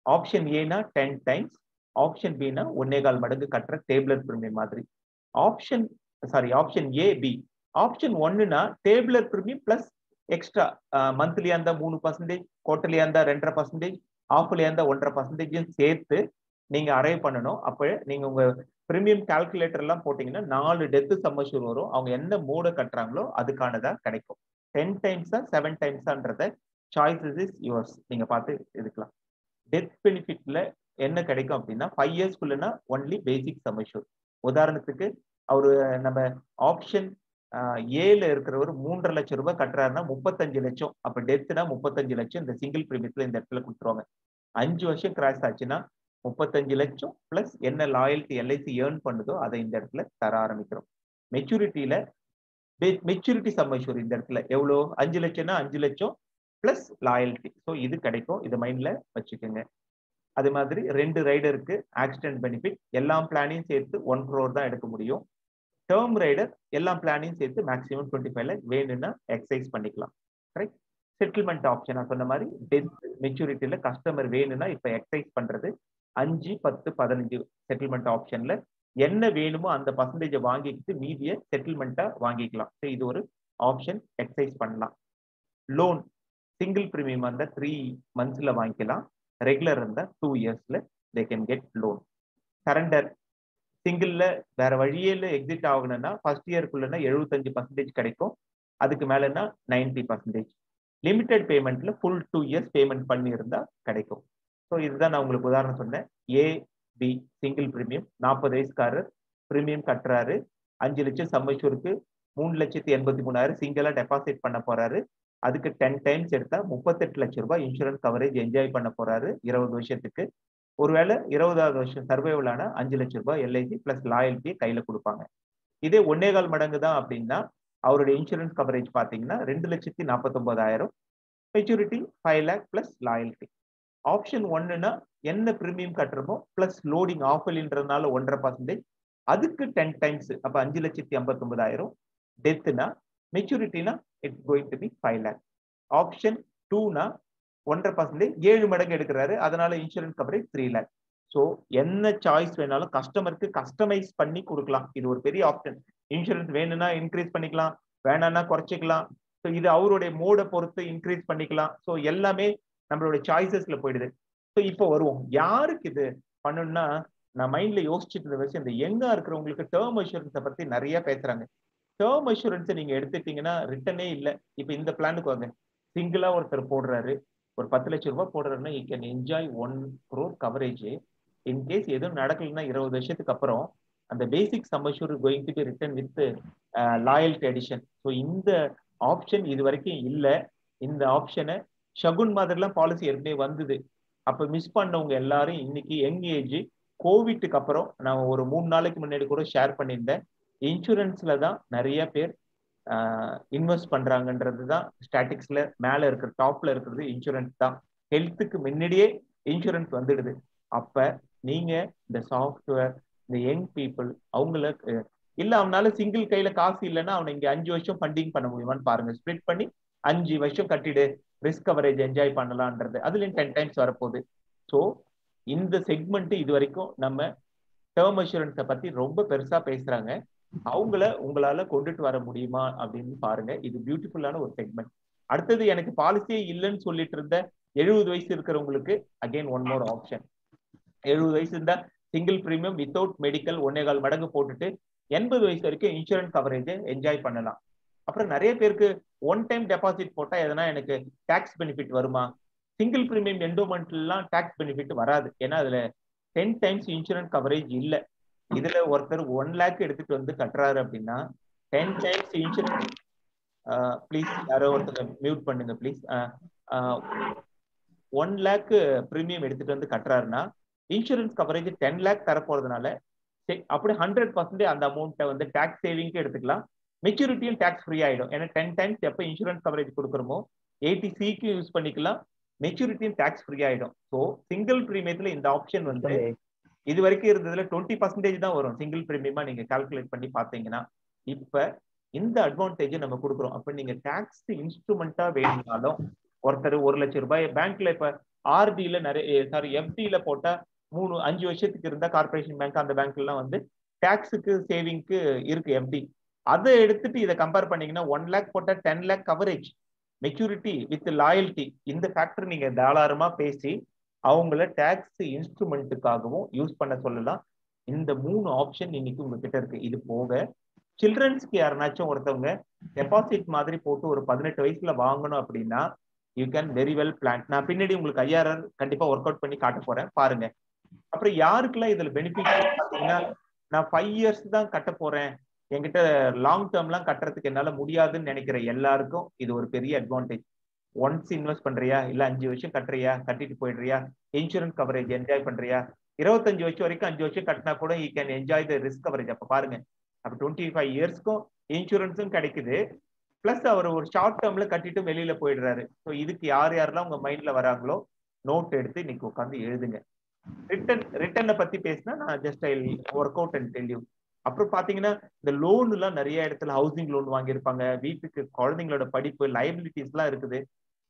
Speaker 1: ஆப்ஷன் ஏனா 10 டைம்ஸ், ஆப்ஷன் பினா 1.25 மடங்கு கட்டுற டேபிளர் பிரீமியம் மாதிரி. Option A B. ஆப்ஷன் 1னா டேபிளர் பிரீமியம் பிளஸ் எக்ஸ்ட்ரா மந்த்லியா இருந்தா 3%, குவார்டர்லியா இருந்தா 2.5%, ஆஃப்லியா இருந்தா 1.5% சேர்த்து நீங்க அரைவ் பண்ணணும். அப்ப நீங்க உங்க பிரீமியம் கால்குலேட்டர் எல்லாம் போட்டீங்கன்னா 4 டெத் சம்மஷூர் வரும். அவங்க என்ன மோட கட்டுறாங்களோ அதுக்கானதா கிடைக்கும். 10 டைம்ஸா 7 டைம்ஸான்றத சாய்ஸஸ் இஸ் யுவர்ஸ். நீங்க பார்த்து எடுக்கலாம். டெத் பெனிஃபிட்ல என்ன கிடைக்கும் அப்படின்னா 5 இயர்ஸ்க்குள்ளனா ஒன்லி பேசிக் சம்மஷூர். உதாரணத்துக்கு அவரு நம்ம ஆப்ஷன் ஏல இருக்கிறவர் 3.5 லட்சம் ரூபாய் கட்டுறாருன்னா 35 லட்சம். அப்ப டெத்னா 35 லட்சம் இந்த சிங்கிள் பிரீமியத்துல இந்த இடத்துல கொடுத்துருவாங்க. 5 வருஷம் கிராஸ் ஆச்சுன்னா 35 லட்சம் பிளஸ் என்ன லாயல்ட்டி எல்ஐசி ஏர்ன் பண்ணுதோ அதை இந்த இடத்துல தர ஆரம்பிக்கிறோம். மெச்சூரிட்டி சம்மஷூர் இந்த இடத்துல எவ்வளோ, 5 லட்சம்னா 5 லட்சம் பிளஸ் லாயல்ட்டி. ஸோ இது கிடைக்கும், இது மைண்ட்ல வச்சுக்கோங்க. அது மாதிரி 2 ரைடருக்கு ஆக்சிடென்ட் பெனிஃபிட் எல்லா பிளானையும் சேர்த்து 1 crore தான் எடுக்க முடியும். டேர்ம் ரைடர் எல்லா பிளானையும் சேர்த்து மேக்ஸிமம் 25 lakh வேணும்னா எக்ஸசைஸ் பண்ணிக்கலாம். ரைட். செட்டில்மெண்ட் ஆப்ஷன் நான் சொன்ன மாதிரி டெத் மெச்சூரிட்டியில கஸ்டமர் வேணும்னா இப்ப எக்ஸசைஸ் பண்றது 5, 10, 15 செட்டில்மெண்ட் ஆப்ஷன்ல என்ன வேணுமோ அந்த பர்சன்டேஜை வாங்கிக்கிட்டு மீதியை செட்டில்மெண்ட்டா வாங்கிக்கலாம். இது ஒரு ஆப்ஷன், எக்ஸசைஸ் பண்ணலாம். லோன் சிங்கிள் பிரீமியம் இருந்தா 3 monthsல வாங்கிக்கலாம், ரெகுலர் இருந்தா 2 yearsல they can get loan. Surrender சிங்கிள்ல வேற வழியில எக்ஸிட் ஆகணும்னா ஃபர்ஸ்ட் இயர்க்குள்ளனா 75% கிடைக்கும், அதுக்கு மேலனா 90%. லிமிடெட் பேமெண்ட்ல ஃபுல் 2 years பேமெண்ட் பண்ணியிருந்தா கிடைக்கும். ஸோ இதுதான் நான் உங்களுக்கு உதாரணம் சொன்னேன். ஏ பி சிங்கிள் பிரீமியம் 40 வயசுக்காரர் பிரீமியம் கட்டுறாரு, 5 லட்சம் சம்மஷூருக்கு 3,83,000 சிங்கிளா டெபாசிட் பண்ண போறாரு. அதுக்கு 10 டைம்ஸ் எடுத்தா 38 லட்சம் ரூபாய் இன்சூரன்ஸ் கவரேஜ் என்ஜாய் பண்ண போறாரு 20 வருஷத்துக்கு. ஒருவேளை 20வது வருஷம் சர்வைவல் ஆனா 5 லட்சம் ரூபாய் எல்ஐசி பிளஸ் லாயல்ட்டி கையில கொடுப்பாங்க. இதே 1.25 மடங்கு தான் அப்படின்னா அவருடைய இன்சூரன்ஸ் கவரேஜ் பாத்தீங்கன்னா 2,49,000, maturity 5 lakh plus loyalty. Option 1னா என்ன பிரீமியம் கட்டுறமோ பிளஸ் லோடிங் ஆஃபர்ன்றதுனால 1.5%, அதுக்கு 10 டைம்ஸ் அப்ப 5,59,000. டெத்னா மெச்சூரிட்டினா it's going to be 5 lakh. Option 2னா 1.5%, 7 மடங்கு எடுக்கிறாரு, அதனால இன்சூரன்ஸ் கவரேஜ் 3 lakh. ஸோ என்ன சாய்ஸ் வேணாலும் கஸ்டமருக்கு கஸ்டமைஸ் பண்ணி கொடுக்கலாம். இது ஒரு பெரிய ஆப்ஷன். இன்சூரன்ஸ் வேணும்னா இன்க்ரீஸ் பண்ணிக்கலாம், வேணாம்னா குறைச்சிக்கலாம். ஸோ இது அவருடைய மோடை பொறுத்து இன்க்ரீஸ் பண்ணிக்கலாம். ஸோ எல்லாமே நம்மளுடைய சாய்ஸஸ்ல போயிடுது. ஸோ இப்போ வருவோம் யாருக்கு இது பண்ணணும்னா, நான் மைண்ட்ல யோசிச்சுட்டு இருந்த விஷயம், இந்த யங்கா இருக்கிறவங்களுக்கு டேர்ம் இன்சூரன்ஸை பத்தி நிறைய பேசுறாங்க. டேர்ம் இன்சூரன்ஸை நீங்க எடுத்துட்டீங்கன்னா ரிட்டர்னே இல்லை. இப்போ இந்த பிளானுக்கு வாங்க, சிங்கிளா ஒருத்தர் போடுறாரு, ஒரு 10 லட்சம் ரூபாய் போடுறாருன்னா you can enjoy 1 crore coverage. In case எதுவும் நடக்கலைன்னா 20 வருஷத்துக்கு அப்புறம் அந்த basic sum assured going to be return with loyalty addition. So இந்த ஆப்ஷன் இது வரைக்கும் இல்லை. இந்த ஆப்ஷனை ஷகுன் மாதிரிலாம் பாலிசி ஏற்கனவே வந்தது. அப்ப மிஸ் பண்ணவங்க எல்லாரும் இன்னைக்கு யங் ஏஜ் கோவிட்டுக்கு அப்புறம் நான் ஒரு 3 நாளைக்கு முன்னாடி கூட ஷேர் பண்ணியிருந்தேன். இன்சூரன்ஸ்ல தான் நிறைய பேர் இன்வெஸ்ட் பண்றாங்கன்றது தான் ஸ்டாட்டிக்ஸ்ல மேல இருக்கிற டாப்ல இருக்கிறது இன்சூரன்ஸ் தான். ஹெல்த்துக்கு முன்னாடியே இன்சூரன்ஸ் வந்துடுது. அப்ப நீங்க இந்த சாஃப்ட்வேர், இந்த யங் பீப்புள் அவங்களுக்கு இல்ல அவனால சிங்கிள் கையில காசு இல்லைன்னா அவனை இங்க 5 வருஷம் ஃபண்டிங் பண்ண முடியுமான்னு பாருங்க. ஸ்ப்ளிட் பண்ணி 5 வருஷம் கட்டிடு, ரிஸ்க் கவரேஜ் என்ஜாய் பண்ணலான்றது. அதுலயும் 10 டைம்ஸ் வரப்போகுது. ஸோ இந்த செக்மெண்ட் இது வரைக்கும் நம்ம டேர்ம் அஷூரன்ஸை பத்தி ரொம்ப பெருசா பேசுறாங்க. அவங்கள உங்களால கொண்டுட்டு வர முடியுமா அப்படின்னு பாருங்க. இது பியூட்டிஃபுல்லான ஒரு செக்மெண்ட். அடுத்தது எனக்கு பாலிசியே இல்லைன்னு சொல்லிட்டு இருந்த 70 வயசு இருக்கிறவங்களுக்கு அகைன் ஒன் மோர் ஆப்ஷன். 70 வயசு இருந்தா சிங்கிள் பிரீமியம் வித்தவுட் மெடிக்கல் 1.25 மடங்கு போட்டுட்டு 80 வயசு வரைக்கும் இன்சூரன்ஸ் கவரேஜ் என்ஜாய் பண்ணலாம். அப்புறம் நிறைய பேருக்கு ஒன் டைம் டெபாசிட் போட்டா எதனா எனக்கு டாக்ஸ் பெனிஃபிட் வருமா? சிங்கிள் பிரீமியம் என்டோமெண்ட்லாம் டாக்ஸ் பெனிஃபிட் வராது. ஏன்னா அதுல 10 டைம்ஸ் இன்சூரன்ஸ் கவரேஜ் இல்ல. இதுல ஒருத்தர் 1 லேக் எடுத்துட்டு வந்து கட்டுறாரு அப்படின்னா 10 டைம்ஸ் இன்சூரன்ஸ், ப்ளீஸ் யாரோ ஒருத்தர் மியூட் பண்ணுங்க ப்ளீஸ். 1 லேக் பிரீமியம் எடுத்துட்டு வந்து கட்டுறாருன்னா இன்சூரன்ஸ் கவரேஜ் 10 லேக் தரப்போறதுனால அப்படி 100% அந்த அமௌண்ட்டை வந்து டாக்ஸ் சேவிங்க்கு எடுத்துக்கலாம். மெச்சூரிட்டியும் டாக்ஸ் ஃப்ரீ ஆயிடும். ஏன்னா 10 டைம்ஸ் எப்போ இன்சூரன்ஸ் கவரேஜ் கொடுக்குறோமோ 80C யூஸ் பண்ணிக்கலாம், மெச்சூரிட்டியும் டாக்ஸ் ஃப்ரீ ஆயிடும். ஸோ சிங்கிள் பிரீமியத்துல இந்த ஆப்ஷன் வந்து இது வரைக்கும் இருந்ததுல 20% தான் வரும் சிங்கிள் பிரீமியமா நீங்க கால்குலேட் பண்ணி பார்த்தீங்கன்னா. இப்ப இந்த அட்வான்டேஜ் நம்ம கொடுக்குறோம். அப்ப நீங்க டாக்ஸ் இன்ஸ்ட்ருமெண்டா வேணும்னாலும் ஒருத்தர் 1 லட்சம் ரூபாய் பேங்க்ல இப்ப ஆர்டில எஃப்டில போட்டா 5 வருஷத்துக்கு இருந்தா கார்பரேஷன் பேங்க் அந்த பேங்க்லாம் வந்து டாக்ஸுக்கு சேவிங்க்கு இருக்கு எஃப்டி. அதை எடுத்துட்டு இதை கம்பேர் பண்ணீங்கன்னா 1 லேக் போட்டா 10 lakh coverage, maturity with loyalty. இந்த ஃபேக்டர் நீங்க தாராளமா பேசி அவங்கள டாக்ஸ் இன்ஸ்ட்ருமெண்ட்டுக்காகவும் யூஸ் பண்ண சொல்லலாம். இந்த 3 ஆப்ஷன் இன்னைக்கு உங்ககிட்ட இருக்கு. இது போக சில்ட்ரன்ஸ்க்கு யாருனாச்சும் ஒருத்தவங்க டெபாசிட் மாதிரி போட்டு ஒரு 18 வயசுல வாங்கணும் அப்படின்னா you can very well plan. நான் பின்னாடி உங்களுக்கு IRR கண்டிப்பா ஒர்க் அவுட் பண்ணி காட்ட போறேன் பாருங்க. அப்புறம் யாருக்கெல்லாம் இதுல பெனிஃபிட் பாத்தீங்கன்னா, நான் 5 இயர்ஸ் தான் கட்ட போறேன், என்கிட்ட லாங் டேர்ம்லாம் கட்டுறதுக்கு என்னால முடியாதுன்னு நினைக்கிற எல்லாருக்கும் இது ஒரு பெரிய அட்வான்டேஜ். ஒன்ஸ் இன்வெஸ்ட் பண்றியா, இல்ல 5 வருஷம் கட்டுறியா, கட்டிட்டு போயிடுறியா, இன்சூரன்ஸ் கவரேஜ் என்ஜாய் பண்றியா, 25 வருஷம் வரைக்கும் 5 வருஷம் கட்டினா கூட you can enjoy the risk coverage. அப்ப பாருங்க, அப்ப 25 இயர்ஸ்க்கும் இன்சூரன்ஸும் கிடைக்குது, பிளஸ் அவர் ஒரு ஷார்ட் டேர்ம்ல கட்டிட்டு வெளியில போயிடுறாரு. ஸோ இதுக்கு யார் யாரெல்லாம் உங்க மைண்ட்ல வராங்களோ நோட் எடுத்து இன்னைக்கு உட்காந்து எழுதுங்க. ரிட்டர்னை பத்தி பேசினா நான் just I work out and tell you. அப்புறம் பாத்தீங்கன்னா இந்த லோன் எல்லாம் நிறைய இடத்துல ஹவுசிங் லோன் வாங்கியிருப்பாங்க, வீட்டுக்கு குழந்தைங்களோட படிப்பு லைபிலிட்டிஸ் எல்லாம் இருக்குது,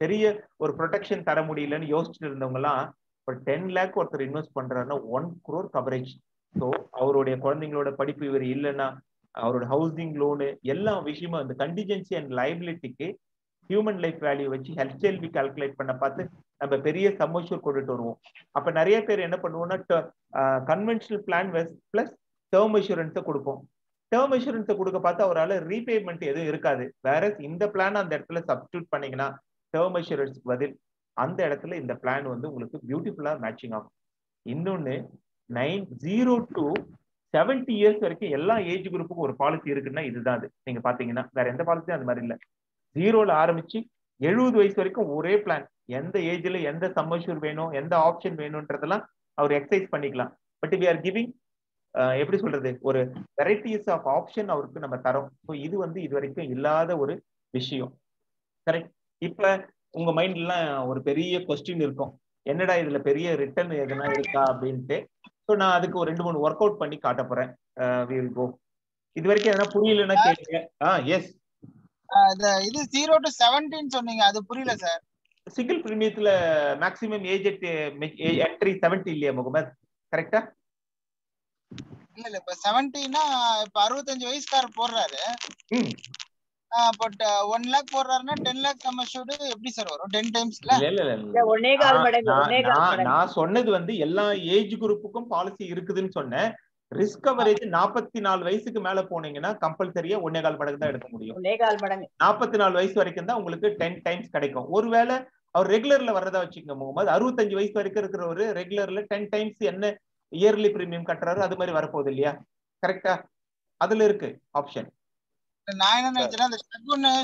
Speaker 1: பெரிய ஒரு ப்ரொடெக்ஷன் தர முடியலன்னு யோசிச்சுட்டு இருந்தவங்க எல்லாம் இப்போ 10 லேக் ஒருத்தர் இன்வெஸ்ட் பண்றாருன்னா 1 crore கவரேஜ். ஸோ அவருடைய குழந்தைங்களோட படிப்பு இவர் இல்லைன்னா அவரோட ஹவுசிங் லோனு எல்லா விஷயமும் அந்த கண்டிஜென்சி அண்ட் லைபிலிட்டிக்கு ஹியூமன் லைஃப் வேல்யூ வச்சு HLV கால்குலேட் பண்ண பார்த்து நம்ம பெரிய சம்மோஷூர் கொண்டுட்டு வருவோம். அப்ப நிறைய பேர் என்ன பண்ணுவோம்னா கன்வென்ஷனல் பிளான் பிளஸ் டேர்ம் இன்சூரன்ஸை கொடுப்போம். டேர்ம் இன்சூரன்ஸை கொடுக்க பார்த்து அவரால் ரீபேமெண்ட் எதுவும் இருக்காது. வேற இந்த பிளான் அந்த இடத்துல சப்ஸ்டியூட் பண்ணீங்கன்னா டேர்ம் இன்சூரன்ஸ்க்கு பதில் அந்த இடத்துல இந்த பிளான் வந்து உங்களுக்கு பியூட்டிஃபுல்லா மேட்சிங் ஆகும். இன்னொன்னு 0 to 70 இயர்ஸ் வரைக்கும் எல்லா ஏஜ் குரூப்புக்கும் ஒரு பாலிசி இருக்குன்னா இதுதான். அது நீங்க பாத்தீங்கன்னா வேற எந்த பாலிசியும் அந்த மாதிரி இல்லை. 0ல ஆரம்பிச்சு 70 வயசு வரைக்கும் ஒரே பிளான். எந்த ஏஜ்ல எந்த சம்மர்ஷூர் வேணும், எந்த ஆப்ஷன் வேணும்ன்றதெல்லாம் அவர் எக்ஸசைஸ் பண்ணிக்கலாம். பட் வி ஆர் கிவிங் எப்படி சொல்றது, ஒரு வெரைட்டிஸ் ஆஃப் ஆப்ஷன் அவருக்கு நம்ம தரோம். ஸோ இது வந்து இது வரைக்கும் இல்லாத ஒரு விஷயம். கரெக்ட். இப்ப உங்க மைண்ட்லாம் ஒரு பெரிய கொஸ்டின் இருக்கும், என்னடா இதுல பெரிய ரிட்டர்ன் எதுனா இருக்கா அப்படின்ட்டு. ஸோ நான் அதுக்கு ஒரு 2-3 ஒர்க் அவுட் பண்ணி காட்ட போறேன். இது வரைக்கும் எதனா புரியலன்னா கேளுங்க. எஸ்,
Speaker 5: இது 0 to 17 சொன்னீங்க, அது புரியல சார்.
Speaker 1: சிங்கிள் பிரீமியத்துல மேக்ஸிமம் ஏஜ் என்ட்ரி 70 இல்லையா முகமது, கரெக்டா?
Speaker 5: இல்ல இப்ப 70னா இப்ப 65 வயசுக்காரர் போடுறாரு, பட் 1 லேக் போடுறாருன்னா 10 லேக் சம் அஷ்யூர்ட் எப்படி சார் வரும்? 10 டைம்ஸ்ல
Speaker 1: நான் சொன்னது வந்து எல்லா ஏஜ் குரூப்புக்கும் பாலிசி இருக்குதுன்னு சொன்னேன். ரிஸ்க் கவரேஜ் 44 வயசுக்கு மேல போனீங்கன்னா கம்பல்சரியா 1.25 மடங்கு தான் எடுக்க முடியும். 44 வயசு வரைக்கும் தான் உங்களுக்கு 10 டைம்ஸ் கிடைக்கும். ஒருவேளை அவர் ரெகுலர்ல வர்றதா வச்சுக்கோங்க முகமது, 65 வயசு வரைக்கும் இருக்கிற ஒரு ரெகுலர்ல 10 டைம்ஸ் என்ன இயர்லி பிரீமியம் கட்டுறாரு அது மாதிரி வரப்போகுது இல்லையா, கரெக்டா? அதுல இருக்கு ஆப்ஷன்.
Speaker 5: நான் என்ன நினைச்சேன்னா அந்த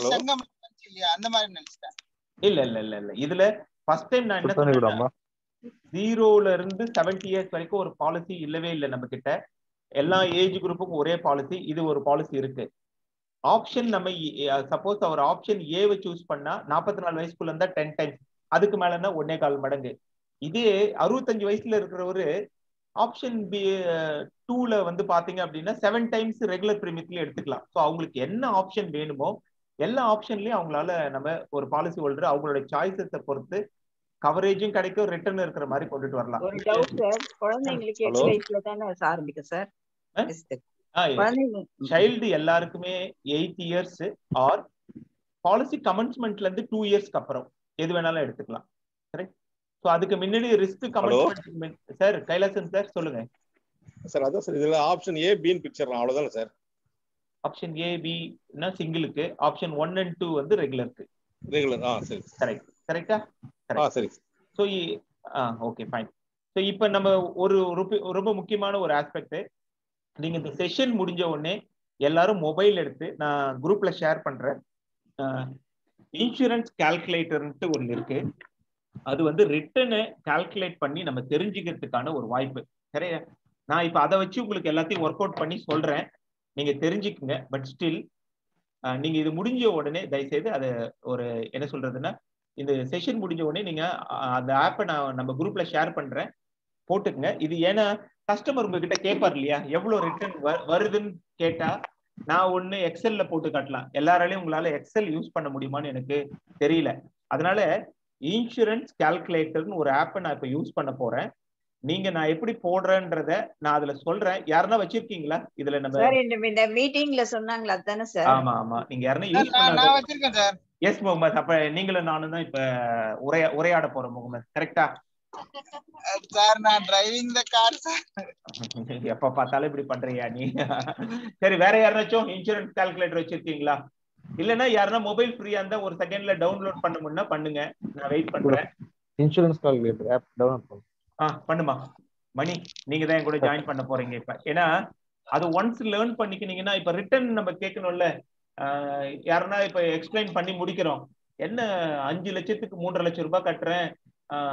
Speaker 5: சங்கம் இல்லையா அந்த மாதிரி நினைச்சேன்.
Speaker 1: இல்ல இல்ல இல்ல இல்ல, இதுல ஃபர்ஸ்ட் டைம் நான் என்ன சொன்னேன், 0ல இருந்து 70 இயர்ஸ் வரைக்கும் ஒரு பாலிசி இல்லவே இல்லை நம்ம கிட்ட. எல்லா ஏஜ் குரூப்புக்கும் ஒரே பாலிசி. இது ஒரு பாலிசி இருக்கு. ஆப்ஷன் நம்ம சப்போஸ் அவர் ஆப்ஷன் ஏவை சூஸ் பண்ணா 44 வயசுக்குள்ள இருந்தா 10 டைம்ஸ், அதுக்கு மேலன்னா 1.25 மடங்கு. இதே 65 வயசுல இருக்கிறவரு ஆப்ஷன் பி 2ல வந்து பாத்தீங்க அப்படின்னா 7 டைம்ஸ் ரெகுலர் பிரீமியத்துல எடுத்துக்கலாம். ஸோ அவங்களுக்கு என்ன ஆப்ஷன் வேணுமோ எல்லா ஆப்ஷன்லயும் அவங்களால நம்ம ஒரு பாலிசி ஹோல்டர் அவங்களோட சாய்ஸஸை பொறுத்து கவரேஜும் கிடைக்கும், ரிட்டர்ன் இருக்கிற மாதிரி கொண்டுட்டு வரலாம்.
Speaker 3: ஒரு டவுட் சார், குழந்தைங்களுக்கு 8 வயசுல தானே ஆரம்பிக்கும் சார்?
Speaker 1: சைல்டு எல்லாருக்குமே 8 இயர்ஸ் ஆர் பாலிசி கமென்ஸ்மெண்ட்ல இருந்து 2 இயர்ஸ்க்கு அப்புறம் எது வேணாலும் எடுத்துக்கலாம். கரெக்ட். ஸோ அதுக்கு முன்னாடி risk commencement. Sir Kailasan sir சொல்லுங்க
Speaker 7: சார். அதான் சார் இதுல ஆப்ஷன் ஏ பின்னு பிக்சர் அவ்வளவுதான் சார்.
Speaker 1: ஆப்ஷன் ஏ பினா சிங்கிளுக்கு, ஆப்ஷன் 1 and 2 வந்து ரெகுலருக்கு.
Speaker 7: ரெகுலர். சரி.
Speaker 1: கரெக்ட். கரெக்ட்டா?
Speaker 7: சரி.
Speaker 1: So okay fine. ஸோ இப்போ நம்ம ஒரு ரொம்ப முக்கியமான ஒரு ஆஸ்பெக்ட், நீங்க இந்த செஷன் முடிஞ்ச உடனே எல்லாரும் மொபைல் எடுத்து நான் குரூப்ல ஷேர் பண்றேன். இன்சூரன்ஸ் கால்குலேட்டர்ன்ட்டு ஒன்று இருக்கு. அது வந்து ரிட்டனை கால்குலேட் பண்ணி நம்ம தெரிஞ்சுக்கிறதுக்கான ஒரு வாய்ப்பு. சரியா? நான் இப்போ அதை வச்சு உங்களுக்கு எல்லாத்தையும் ஒர்க் அவுட் பண்ணி சொல்றேன், நீங்க தெரிஞ்சுக்குங்க. பட் ஸ்டில் நீங்க இது முடிஞ்ச உடனே தயவுசெய்து அதை ஒரு என்ன சொல்றதுன்னா, இந்த செஷன் முடிஞ்ச உடனே நீங்க அந்த ஆப்பை நான் நம்ம குரூப்ல ஷேர் பண்றேன், போட்டுக்குங்க. இது ஏன்னா கஸ்டமர் உங்ககிட்ட கேட்பார் இல்லையா, எவ்வளவு ரிட்டர்ன் வருதுன்னு கேட்டா நான் ஒண்ணு எக்ஸல்ல போட்டு காட்டலாம், எல்லாராலையும் உங்களால எக்ஸல் யூஸ் பண்ண முடியுமான்னு எனக்கு தெரியல. அதனால இன்சூரன்ஸ் கால்குலேட்டர்னு ஒரு ஆப்பை நான் இப்ப யூஸ் பண்ண போறேன். நீங்க நான் எப்படி போடுறேன்றத நான் அதுல சொல்றேன். யாருன்னா வச்சிருக்கீங்களா இதுல? நம்ம
Speaker 3: சார் இந்த மீட்டிங்ல சொன்னாங்களா அதானே சார்?
Speaker 1: ஆமா ஆமா, நீங்க யாருன்னா யூஸ் பண்ணாங்க?
Speaker 5: நான் வச்சிருக்கேன் சார்.
Speaker 1: எஸ் முகமது. அப்ப நீங்களும் நானும் தான் இப்ப உரையாட போறோம் முகமது. கரெக்டா
Speaker 5: சார்? நான் டிரைவிங் தி கார் சார்.
Speaker 1: எப்ப பார்த்தாலும் இப்படி பண்றியா நீ? சரி, வேற யாராச்சும் இன்சூரன்ஸ் கால்குலேட்டர் வச்சிருக்கீங்களா? இல்லன்னா யாருன்னா மொபைல் ஃப்ரீயா இருந்தா ஒரு செகண்ட்ல டவுன்லோட் பண்ண முடியும்னா பண்ணுங்க, நான் வெயிட் பண்றேன்.
Speaker 4: இன்சூரன்ஸ் கால்குலேட்டர் ஆப் டவுன்லோட் பண்ணுங்க.
Speaker 1: பண்ணுமா மணி, நீங்க தான் என் கூட ஜாயின் பண்ண போறீங்க இப்ப. ஏன்னா அது ஒன்ஸ் லேர்ன் பண்ணிக்கினீங்கன்னா இப்ப ரிட்டர்ன் நம்ம கேட்கணும்ல. யாருன்னா இப்ப எக்ஸ்பிளைன் பண்ணி முடிக்கிறோம், என்ன 5 லட்சத்துக்கு 3.5 லட்சம் ரூபாய் கட்டுறேன்,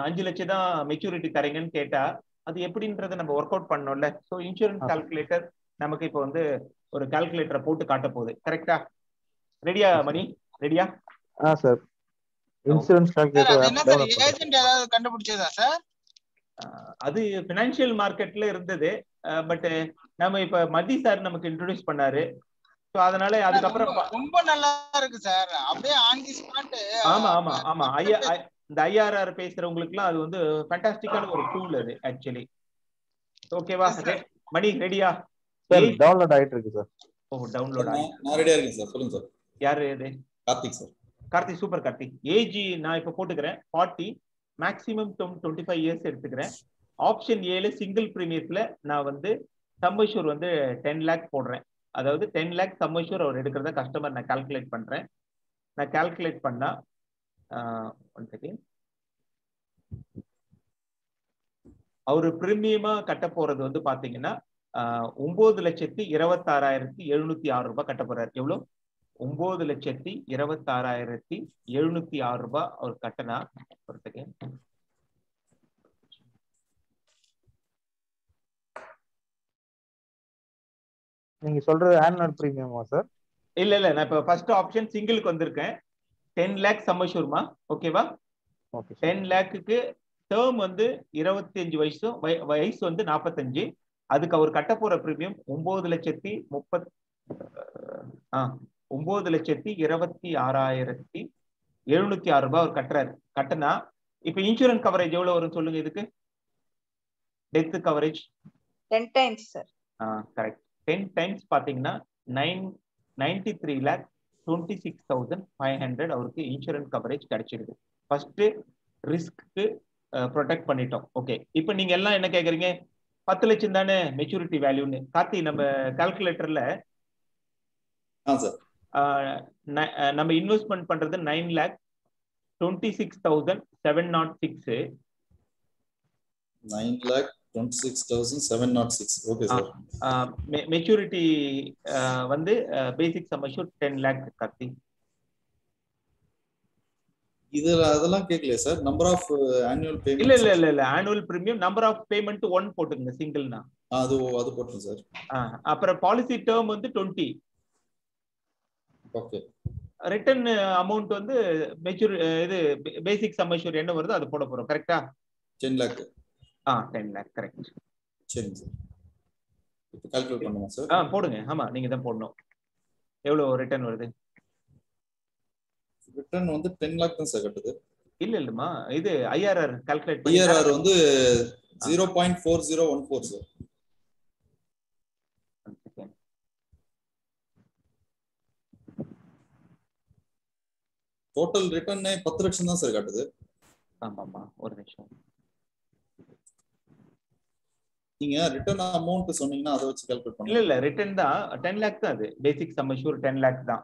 Speaker 1: 5 லட்சம் தான் மெச்சூரிட்டி தரீங்கன்னு கேட்டா அது எப்படின்றத நம்ம ஒர்க் அவுட் பண்ணோம்ல. ஸோ இன்சூரன்ஸ் கால்குலேட்டர் நமக்கு இப்போ வந்து ஒரு கால்குலேட்டரை போட்டு காட்ட போகுது. கரெக்டா? ரெடியா மணி? ரெடியா?
Speaker 4: சார். இன்சூரன்ஸ் கால்குலேட்டர்
Speaker 5: என்ன சார், ஏஜென்ட் ஏதாவது கண்டுபிடிச்சதா சார்?
Speaker 1: அது பினான்சியல் மார்க்கெட்ல இருந்தது. பட் நம்ம இப்ப மதி சார் நமக்கு இன்ட்ரோடியூஸ் பண்ணாரு. சோ அதனால அதுக்கப்புறம்
Speaker 5: ரொம்ப நல்லா இருக்கு சார், அப்படியே ஆன் தி ஸ்பாட்.
Speaker 1: ஆமா ஆமா ஆமா, இந்த IRR பேசுறவங்களுக்குலாம் அது வந்து ஃபேண்டாஸ்டிக்கான ஒரு டூல் அது ஆக்சுவலி. ஓகேவா மணி? ரெடியா?
Speaker 4: சார் டவுன்லோட் ஆயிட்டு இருக்கு சார்.
Speaker 1: ஓ டவுன்லோட் ஆயிட்டு.
Speaker 8: நான் ரெடியா இருக்கேன் சார். சொல்லுங்க சார்.
Speaker 1: யாரு இது?
Speaker 8: Karthik sir.
Speaker 1: Karthik, super Karthik. Age நான் இப்ப போட்டுக்கிறேன் 40, மேக்ஸிமம் 25 இயர்ஸ் எடுத்துக்கிறேன். ஆப்ஷன் ஏல சிங்கிள் பிரீமியத்துல நான் வந்து சம்மஷூர் வந்து 10 லேக் போடுறேன். அதாவது 10 லேக் சம்மஷூர் அவர் எடுக்கிறத கஸ்டமர் நான் கால்குலேட் பண்றேன். நான் கால்குலேட் பண்ணா அவரு பிரீமியமா கட்ட போறது வந்து பாத்தீங்கன்னா 9,26,706 ரூபாய் கட்ட போறாரு. எவ்வளவு? 9,26,706 ரூபாய் அவர் கட்டனா. ஒரு செகண்ட்.
Speaker 4: நீங்க சொல்றது ஆனுவல் பிரீமியமா சார்?
Speaker 1: இல்ல நான் இப்ப ஃபர்ஸ்ட் ஆப்ஷன் சிங்கிளுக்கு வந்திருக்கேன். 10 லேக் சம்மஷூர்மா. ஓகேவா? 10 லேக்குக்கு டேர்ம் வந்து 25 வயசு வந்து 45. அதுக்கு அவர் கட்ட போற பிரீமியம் 9,26,706 ரூபாய் அவர் கட்டுறாரு. கட்டனா இப்ப இன்சூரன்ஸ் கவரேஜ் எவ்வளவு வரும் சொல்லுங்க இதுக்கு? Death coverage
Speaker 3: 10 times sir.
Speaker 1: Correct. 10 times பாத்தீங்கன்னா 93,26,500 அவருக்கு இன்சூரன்ஸ் கவரேஜ் கிடைச்சிருக்கு. ஃபர்ஸ்ட் ரிஸ்க்கு ப்ரொடெக்ட் பண்ணிட்டோம். ஓகே, இப்போ நீங்க எல்லாம் என்ன கேக்குறீங்க? 10 லட்சம் தானே மெச்சூரிட்டி வேல்யூன்னு. கார்த்தி, நம்ம கால்குலேட்டர்ல நம்ம இன்வெஸ்ட்மெண்ட் பண்றது 9,26,706.
Speaker 8: 9,26,706. Okay sir.
Speaker 1: மெச்சூரிட்டி வந்து basic sum assured 10 lakh. Karthi,
Speaker 8: இதுல அதெல்லாம் கேக்கலையா sir? Number of annual payment?
Speaker 1: இல்ல annual premium number of payment 1 போட்டுங்க சிங்கிள்னா.
Speaker 8: அது போட்டுங்க சார்.
Speaker 1: அப்புறம் பாலிசி டேர்ம் வந்து 20.
Speaker 8: ஓகே.
Speaker 1: ரிட்டர்ன் அமௌண்ட் வந்து மெச்சூர் இது பேசிக் சம் அஷ்யூர்ட் என்ன வருதோ அது போட போறோம். கரெக்ட்டா?
Speaker 8: 10 லேக்.
Speaker 1: 10 லேக் கரெக்ட்.
Speaker 8: சரிங்க சார். இப்போ கால்குலேட் பண்ணுமா சார்?
Speaker 1: போடுங்க. ஆமா, நீங்க தான் போடணும். எவ்வளவு ரிட்டர்ன் வருது?
Speaker 8: ரிட்டர்ன் வந்து 10 lakh தான் சார் கட்டுது.
Speaker 1: இல்லம்மா, இது ஐஆர்ஆர் கால்குலேட் பண்ணி
Speaker 8: ஐஆர்ஆர் வந்து 0.4014 சார். டோட்டல் ரிட்டர்ன் 10 லட்சம் தான் சார் காட்டுது.
Speaker 1: ஆமாமா, ஒரு நிமிஷம்.
Speaker 8: நீங்க ரிட்டர்ன் அமௌண்ட் சொன்னீங்கன்னா அதை வச்சு கால்குலேட் பண்ணுங்க.
Speaker 1: இல்ல ரிட்டர்ன் தான் 10 lakh தான். அது பேசிக் சம் அஷ்யூர் 10 lakh தான்.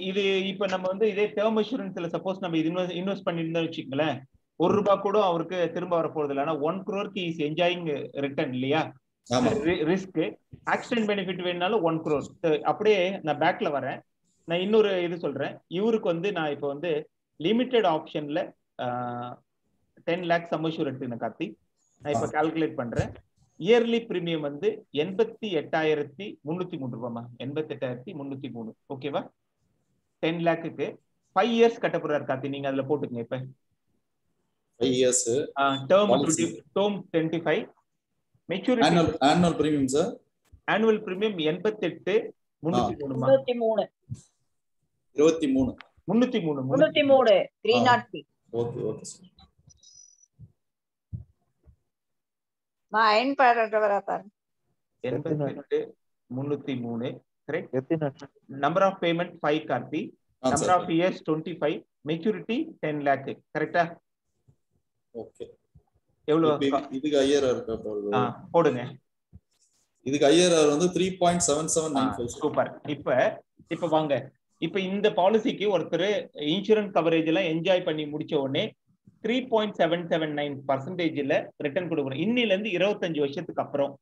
Speaker 1: இது இப்ப நம்ம வந்து இதே டேர்ம் அஷ்யூரன்ஸ்ல சப்போஸ் நம்ம இது இன்வெஸ்ட் பண்ணிருந்தோம் வச்சுக்கங்களேன், ₹1 கூட அவருக்கு திரும்ப வர போறது இல்லை. ஆனா 1 crore இஸ் என்ஜாயிங் ரிட்டர்ன் இல்லையா? ரிஸ்க் ஆக்சிடென்ட் பெனிஃபிட் வேணும்னாலும் 1 crore. அப்படியே நான் பேக்ல வரேன். நான் இன்னொரு இது சொல்றேன். இவருக்கு வந்து நான் இப்போ வந்து லிமிடெட் ஆப்ஷன்ல 10 lakh சம் அஷ்யூர் எடுத்துக்கணும் கார்த்தி. நான் இப்ப கால்குலேட் பண்றேன். இயர்லி பிரீமியம் வந்து 88,303 ரூபாய்மா. 88,303. ஓகேவா? 10 lakhக்கு 5 years கட்ட போறாரு கார்த்தி. நீங்க அதுல போட்டுங்க. இப்ப
Speaker 8: 5 years
Speaker 1: term 25 maturity
Speaker 8: annual premium சார்.
Speaker 1: annual premium 88,303
Speaker 3: 303
Speaker 8: okay okay sir.
Speaker 3: நான் அயன் பண்றவரா பாருங்க.
Speaker 1: 88,303 கரெக்ட்.
Speaker 4: எத்தனை
Speaker 1: number of payment 5 Karthi. Number of years 25. Maturity 10 lakh. கரெக்ட்டா?
Speaker 8: ஓகே.
Speaker 1: எவ்வளவு
Speaker 8: இதுக்கு ஐஆர்ஆர்
Speaker 1: போடுங்க.
Speaker 8: இதுக்கு ஐஆர்ஆர் வந்து 3.7795.
Speaker 1: சூப்பர். இப்ப வாங்க. இப்ப இந்த பாலிசிக்கு ஒருத்தர் இன்சூரன்ஸ் கவரேஜ் எல்லாம் என்ஜாய் பண்ணி முடிச்ச உடனே 3.779% ரிட்டர்ன் கொடுக்கணும். இன்னில இருந்து 25 வருஷத்துக்கு அப்புறம்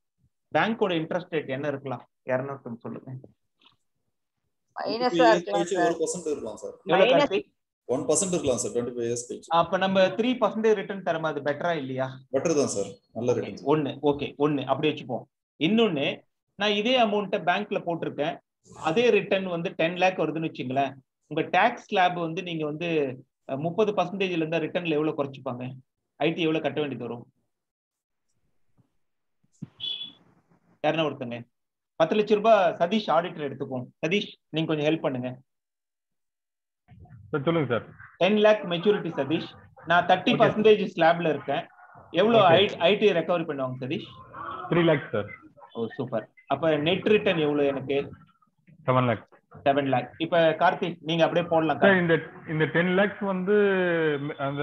Speaker 1: பேங்கோட இன்ட்ரெஸ்ட் ரேட் என்ன இருக்கலாம்? யாருன்னு சொல்லுங்க.
Speaker 3: மைனஸா இருக்கலாம் சார்.
Speaker 8: 1% இருக்கலாம் சார்.
Speaker 1: எவ்வளவு கார்த்தி?
Speaker 8: 1% இருக்கலாம் சார் 25 இயர்ஸ் கழிச்சு.
Speaker 1: அப்ப நம்ம 3% ரிட்டர்ன் தரமா? அது பெட்டரா இல்லையா?
Speaker 8: பெட்டர் தான் சார். நல்ல ரிட்டர்ன்.
Speaker 1: ஒன்னு அப்படி வச்சுப்போம். இன்னொன்னு, நான் இதே அமௌண்ட்டை பேங்க்ல போட்டிருக்கேன். அதே ரிட்டர்ன் வந்து 10 lakh வருதுன்னு வச்சுங்களேன். உங்க டாக்ஸ் ஸ்லாப் வந்து நீங்க வந்து 30% இருந்தா ரிட்டர்ன்ல எவ்வளவு குறைச்சிப்பாங்க? ஐடி எவ்வளவு கட்ட வேண்டியது வரும்? யாருன்னா ஒருத்தங்க 10 லட்சம் ரூபாய். சதீஷ் ஆடிட்டர் எடுத்துப்போம். சதீஷ், நீங்க கொஞ்சம் ஹெல்ப் பண்ணுங்க.
Speaker 9: சொல்லுங்க சார்.
Speaker 1: 10 lakh maturity Satish. நான் 30% ஸ்லாப்ல இருக்கேன். எவ்வளவு ஐடி ரெக்கவரி பண்ணுவாங்க Satish?
Speaker 9: 3 lakhs sir.
Speaker 1: Oh super. அப்ப நெட் ரிட்டர்ன் எவ்வளவு எனக்கு?
Speaker 9: 7 lakhs.
Speaker 1: 7 lakh. இப்ப கார்த்திக் நீங்க அப்படியே போடலாம்.
Speaker 9: இந்த 10 lakhs வந்து அந்த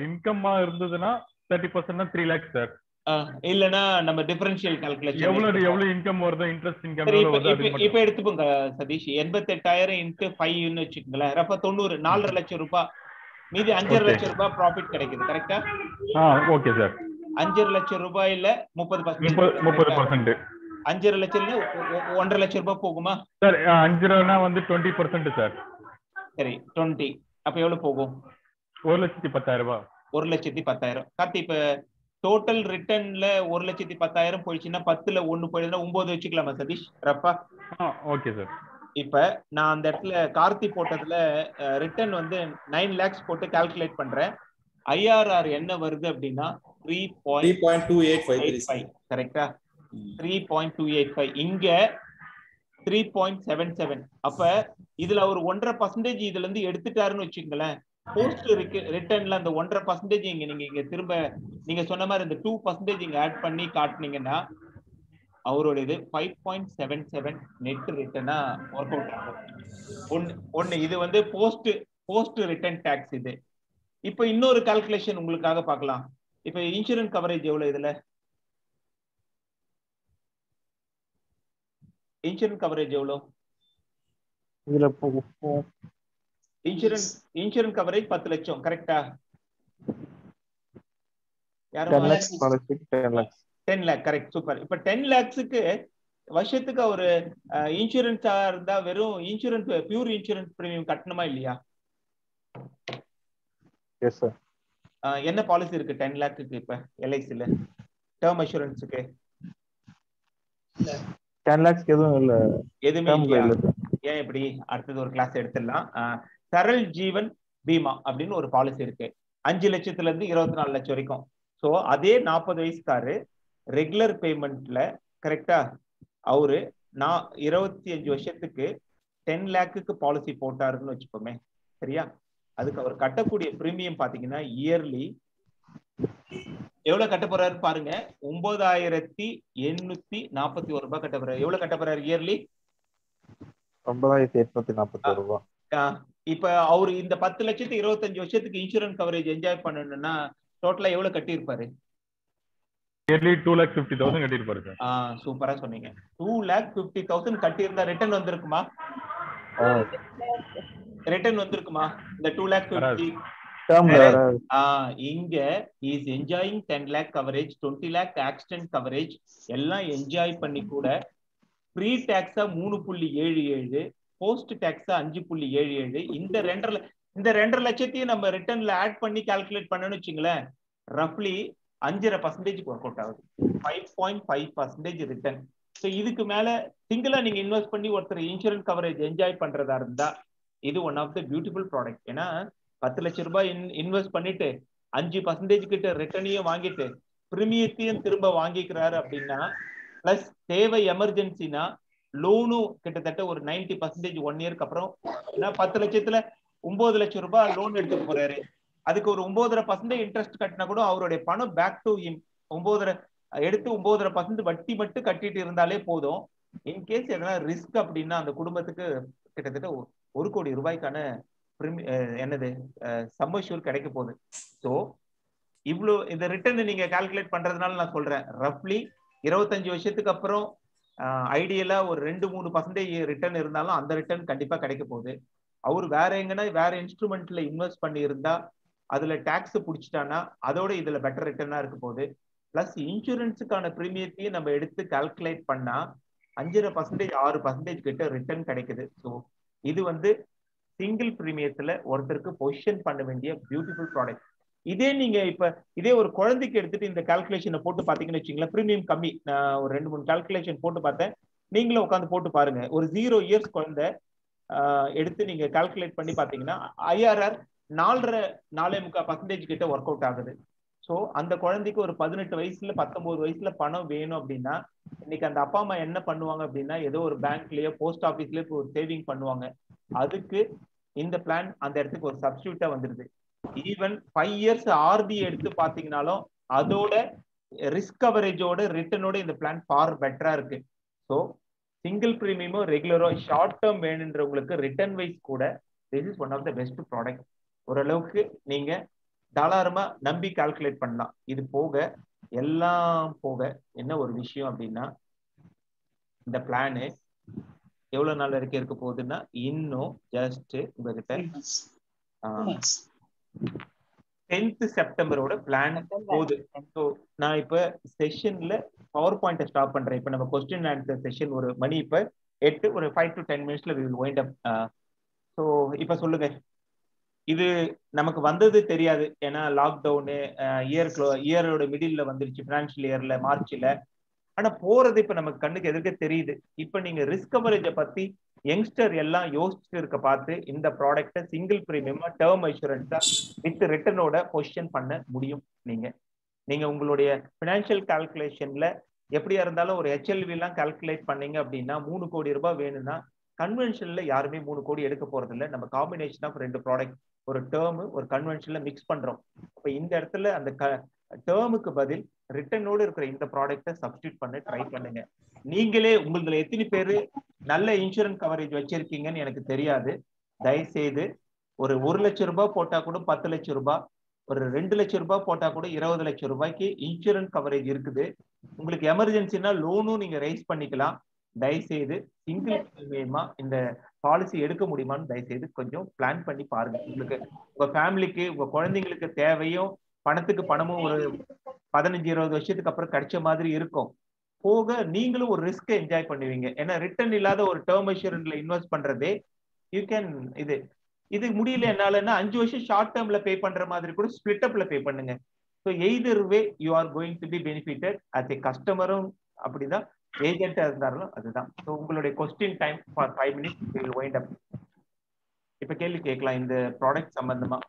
Speaker 9: இன்கம்மா இருந்ததுன்னா 30% 3 lakhs சார்.
Speaker 1: இல்லனா நம்ம டிஃபரன்ஷியல் கால்குலேஷன்
Speaker 9: எவ்வளவு இன்கம் வருதோ இன்ட்ரெஸ்ட் இன்கம்
Speaker 1: இப்ப எடுத்துப்போங்க சதீஷ். 88,000 into 5 ன்னு வச்சுக்கங்களேன். ரஃபா 90 4.5 லட்சம் ரூபாய். மீதி 5.5 லட்சம் ரூபாய் ப்ராஃபிட் கிடைக்குது. கரெக்டா?
Speaker 9: Okay sir.
Speaker 1: 5.5 லட்சம் ரூபாயில 30%. 5.5 லட்சம்ல 1.5 லட்சம் ரூபாய் போகுமா
Speaker 9: சார்? 5.5னா வந்து 20% சார்.
Speaker 1: சரி 20. அப்ப எவ்வளவு போகும்?
Speaker 9: 1,10,000 ரூபாய்.
Speaker 1: 1,10,000. கார்த்தி, இப்ப டோட்டல் ரிட்டர்ன்ல 1,10,000 போயிடுச்சுன்னா 10ல 1 போயிடுதுன்னா 9 வச்சுக்கலாமா சதீஷ்? ரப்பா
Speaker 9: ஓகே சார்.
Speaker 1: இப்ப நான் அந்த இடத்துல கார்த்தி போட்டதுல ரிட்டர்ன் வந்து 9 lakhs போட்டு கால்குலேட் பண்றேன். ஐஆர்ஆர் என்ன வருது அப்படின்னா 3.2855. கரெக்டா? 3.285. இங்க 3.77. அப்ப இதுல ஒரு 1.5% இதுல இருந்து எடுத்துட்டாருன்னு வச்சுங்களேன். போஸ்ட் ரிட்டர்ன்ல அந்த 1.5% இங்க திரும்ப நீங்க சொன்ன மாதிரி இந்த 2% இங்க ஆட் பண்ணி காட்டுனீங்கன்னா அவரோட இது 5.77 நெட் ரிட்டர்னா ஒர்க் அவுட் ஆகும். ஒன்னு இது வந்து போஸ்ட் ரிட்டர்ன் டாக்ஸ் இது. இப்ப இன்னொரு கால்குலேஷன் உங்களுக்காக பார்க்கலாம். இப்ப இன்சூரன்ஸ் கவரேஜ் எவ்வளவு? இதுல இன்சூரன்ஸ் கவரேஜ் எவ்வளவு?
Speaker 4: இதுல
Speaker 1: இன்சூரன்ஸ் கவரேஜ் 10 லட்சம். கரெக்டா?
Speaker 4: 10 lakh.
Speaker 1: கரெக்ட். சூப்பர். இப்ப 10 lakhsக்கு வருஷத்துக்கு ஒரு இன்சூரன்ஸா இருந்தா வெறும் இன்சூரன்ஸ் பியூர் இன்சூரன்ஸ் பிரீமியம் கட்டணுமா இல்லையா?
Speaker 4: Yes sir.
Speaker 1: என்ன பாலிசி இருக்கு 10 lakhக்கு இப்ப எல்ஐசில டேர்ம் அஷ்யூரன்ஸ்க்கு?
Speaker 4: 10 lakhs எதுவும் இல்ல.
Speaker 1: எதுவுமே இல்ல. ஏன் இப்படி? அடுத்தது ஒரு கிளாஸ் எடுத்துடலாம். சரல் ஜீவன் பீமா அப்படின்னு ஒரு பாலிசி இருக்கு. 5 லட்சத்துல இருந்து 24 லட்சம் வரைக்கும். சோ அதே 40 வயசுக்காரு ரெகுலர் பேமெண்ட்ல கரெக்டா அவரு நான் 25 வருஷத்துக்கு 10 லேக்குக்கு பாலிசி போட்டாருன்னு வச்சுக்கோமே, சரியா? அதுக்கு அவர் கட்டக்கூடிய பிரீமியம் பாத்தீங்கன்னா இயர்லி எவ்வளவு கட்ட போறாரு பாருங்க, 9841 ரூபாய் கட்ட போறாரு. எவ்வளவு கட்ட போறாரு இயர்லி?
Speaker 4: 9841 ரூபாய்.
Speaker 1: இப்ப அவரு இந்த 10 லட்சத்து 25 வருஷத்துக்கு இன்சூரன்ஸ் கவரேஜ் என்ஜாய் பண்ணணும்னா டோட்டலா எவ்வளவு கட்டி இருப்பாரு?
Speaker 9: இயர்லி 2,50,000 கட்டி இருப்பாரு சார்.
Speaker 1: சூப்பரா சொன்னீங்க. 2,50,000 கட்டி இருந்தா ரிட்டர்ன் வந்திருக்குமா? ரிட்டர்ன் வந்திருக்குமா இந்த 2,50,000? இங்க is enjoying 10 lakh coverage, 20 lakh accident coverage எல்லாம் என்ஜாய் பண்ணி கூட ப்ரீ டாக்ஸா 3.77, போஸ்ட் டாக்ஸா 5.77. இந்த 2.5 லட்சத்தையும் நம்ம ரிட்டர்ன்ல ஆட் பண்ணி கால்குலேட் பண்ணணும்னு வச்சுங்களேன், ரஃப்லி 5.5% ஒர்க் அவுட் ஆகுது. 5.5% ரிட்டர்ன். ஸோ இதுக்கு மேல சிங்கிளா நீங்க இன்வெஸ்ட் பண்ணி ஒருத்தர் இன்சூரன்ஸ் கவரேஜ் என்ஜாய் பண்றதா இருந்தா இது one of the beautiful product. ஏன்னா 10 லட்சம் ரூபாய் இன்வெஸ்ட் பண்ணிட்டு 5% கிட்ட ரிட்டர்னையும் வாங்கிட்டு பிரீமியத்தையும் திரும்ப வாங்கிக்கிறாரு அப்படின்னா, பிளஸ் தேவை எமர்ஜென்சினா லோனும் கிட்டத்தட்ட ஒரு 90% 1 இயருக்கு அப்புறம். ஏன்னா 10 லட்சத்துல 9 லட்சம் ரூபாய் லோன் எடுத்துட்டு போறாரு, அதுக்கு ஒரு 9.5% இன்ட்ரெஸ்ட் கட்டினா கூட அவருடைய பணம் பேக் டு ஹிம். 9.5% வட்டி மட்டும் கட்டிட்டு இருந்தாலே போதும். இன்கேஸ் எதனா ரிஸ்க் அப்படின்னா அந்த குடும்பத்துக்கு கிட்டத்தட்ட 1 கோடி ரூபாய்க்கான என்னது சம்பஷூர் கிடைக்க போகுது. ஸோ இவ்வளோ இந்த ரிட்டர்ன் நீங்க கால்குலேட் பண்றதுனால நான் சொல்றேன், ரஃப்லி 25 வருஷத்துக்கு அப்புறம் ஐடியலா ஒரு 2-3% ரிட்டர்ன் இருந்தாலும் அந்த ரிட்டர்ன் கண்டிப்பா கிடைக்க போகுது. அவர் வேற எங்கன்னா வேற இன்ஸ்ட்ருமெண்ட்ல இன்வெஸ்ட் பண்ணி இருந்தா அதுல டாக்ஸ் பிடிச்சிட்டானா அதோட இதுல பெட்டர் ரிட்டர்னா இருக்க போகுது. பிளஸ் இன்சூரன்ஸுக்கான பிரீமியத்தையும் நம்ம எடுத்து கால்குலேட் பண்ணா 5.5% 6% கிட்ட ரிட்டர்ன் கிடைக்குது. ஸோ இது வந்து சிங்கிள் பிரீமியத்துல ஒருத்தருக்கு பொசிஷன் பண்ண வேண்டிய பியூட்டிஃபுல் ப்ராடக்ட். இதே நீங்க இப்ப இதே ஒரு குழந்தைக்கு எடுத்துட்டு இந்த கால்குலேஷனை போட்டு பாத்தீங்கன்னு வச்சுங்களேன், பிரீமியம் கம்மி. நான் ஒரு 2-3 கால்குலேஷன் போட்டு பார்த்தேன், நீங்களும் உட்காந்து போட்டு பாருங்க. ஒரு 0 years குழந்தை எடுத்து நீங்க கால்குலேட் பண்ணி பாத்தீங்கன்னா IRR 4.5% கிட்ட ஒர்க் அவுட் ஆகுது. ஸோ அந்த குழந்தைக்கு ஒரு 18 வயசுல 19 வயசுல பணம் வேணும் அப்படின்னா இன்னைக்கு அந்த அப்பா அம்மா என்ன பண்ணுவாங்க அப்படின்னா ஏதோ ஒரு பேங்க்லயோ போஸ்ட் ஆஃபீஸ்லயோ ஒரு சேவிங் பண்ணுவாங்க. அதுக்கு இந்த பிளான் அந்த இடத்துக்கு ஒரு சப்ஸ்டியூட்டா வந்துருது. ஈவன் 5 years RD எடுத்து பாத்தீங்கன்னாலும் அதோட ரிஸ்க் கவரேஜோட ரிட்டர்னோட இந்த பிளான் ஃபார் பெட்டரா இருக்கு. ஸோ சிங்கிள் பிரீமியமோ ரெகுலரோ ஷார்ட் டேர்ம் வேணுன்றவங்களுக்கு ரிட்டர்ன் வைஸ் கூட this is one of the best product. ஓரளவுக்கு நீங்க தாராளமா நம்பி கால்குலேட் பண்ணலாம். இது போக எல்லாம் போக என்ன ஒரு விஷயம் அப்படின்னா, இந்த பிளானு எவ்வளவு நாள் வரைக்கும் இருக்க போகுதுன்னா இன்னும் ஜஸ்ட் உங்ககிட்ட 10th செப்டம்பரோட பிளான் போகுது. ஸோ நான் இப்ப செஷன்ல பவர் பாயிண்ட ஸ்டாப் பண்றேன். இப்ப நம்ம கொஸ்டின் ஆன்சர் செஷன் ஒரு மணி இப்ப 8, ஒரு 5 to 10 minutes we will wind up. So இப்ப சொல்லுங்க, இது நமக்கு வந்தது தெரியாது ஏன்னா லாக்டவுனு இயரோட மிடில்ல வந்துருச்சு, பினான்சியல் இயர்ல மார்ச்ல. ஆனா போறது இப்ப நமக்கு கண்ணுக்கு எதுக்க தெரியுது. இப்ப நீங்க ரிஸ்க் கவரேஜ பத்தி யங்ஸ்டர் எல்லாம் யோசிச்சு இருக்க பார்த்து இந்த ப்ராடக்ட சிங்கிள் பிரீமியமா டேர்ம் இன்சூரன்ஸா வித் ரிட்டர்னோட பொசிஷன் பண்ண முடியும். நீங்க உங்களுடைய பினான்சியல் கால்குலேஷன்ல எப்படியா இருந்தாலும் ஒரு HLV எல்லாம் கால்குலேட் பண்ணீங்க அப்படின்னா 3 கோடி ரூபாய் வேணும்னா கன்வென்ஷன்ல யாருமே 3 கோடி எடுக்க போறது இல்லை. நம்ம காம்பினேஷன் ஆஃப் 2 ப்ராடக்ட், ஒரு டேர்ம் ஒரு கன்வென்ஷன்ல மிக்ஸ் பண்றோம். அப்ப இந்த இடத்துல அந்த டேர்முக்கு பதில் ரிட்டர்னோடு இருக்கிற இந்த ப்ராடக்ட்டை சப்ஸ்டியூட் பண்ண ட்ரை பண்ணுங்க. நீங்களே உங்களதுல எத்தனை பேரு நல்ல இன்சூரன்ஸ் கவரேஜ் வச்சிருக்கீங்கன்னு எனக்கு தெரியாது. தயவுசெய்து ஒரு 1 லட்சம் ரூபாய் போட்டா கூட 10 லட்சம் ரூபாய், ஒரு 2 லட்சம் ரூபாய் போட்டா கூட 20 லட்சம் ரூபாய்க்கு இன்சூரன்ஸ் கவரேஜ் இருக்குது. உங்களுக்கு எமர்ஜென்சினா லோனும் நீங்க ரைஸ் பண்ணிக்கலாம். தயவுசெய்து சிங்கிள் பிரீமியமா இந்த பாலிசி எடுக்க முடியுமான்னு தயவுசெய்து கொஞ்சம் பிளான் பண்ணி பாருங்க. உங்களுக்கு உங்க ஃபேமிலிக்கு உங்க குழந்தைங்களுக்கு தேவையும் பணத்துக்கு பணமும் ஒரு 15-20 வருஷத்துக்கு அப்புறம் கிடைச்ச மாதிரி இருக்கும். போக நீங்களும் ஒரு ரிஸ்க் என்ஜாய் பண்ணுவீங்க. ஏன்னா ரிட்டர்ன் இல்லாத ஒரு டேர்ம் இன்சூரன்ஸ்ல இன்வெஸ்ட் பண்றதே யூ கேன் இது முடியல என்னாலன்னா 5 வருஷம் ஷார்ட் டேர்ம்ல பே பண்ற மாதிரி கூட ஸ்பிளிட் அப்ல பே பண்ணுங்க. So either way you are going to be benefited as a கஸ்டமரும் அப்படிதான், ஏஜென்ட்டா இருந்தாலும் அதுதான். ஸோ உங்களுடைய question time for 5 minutes will wind up. இப்ப கேள்வி கேட்கலாம் இந்த ப்ராடக்ட் சம்பந்தமா.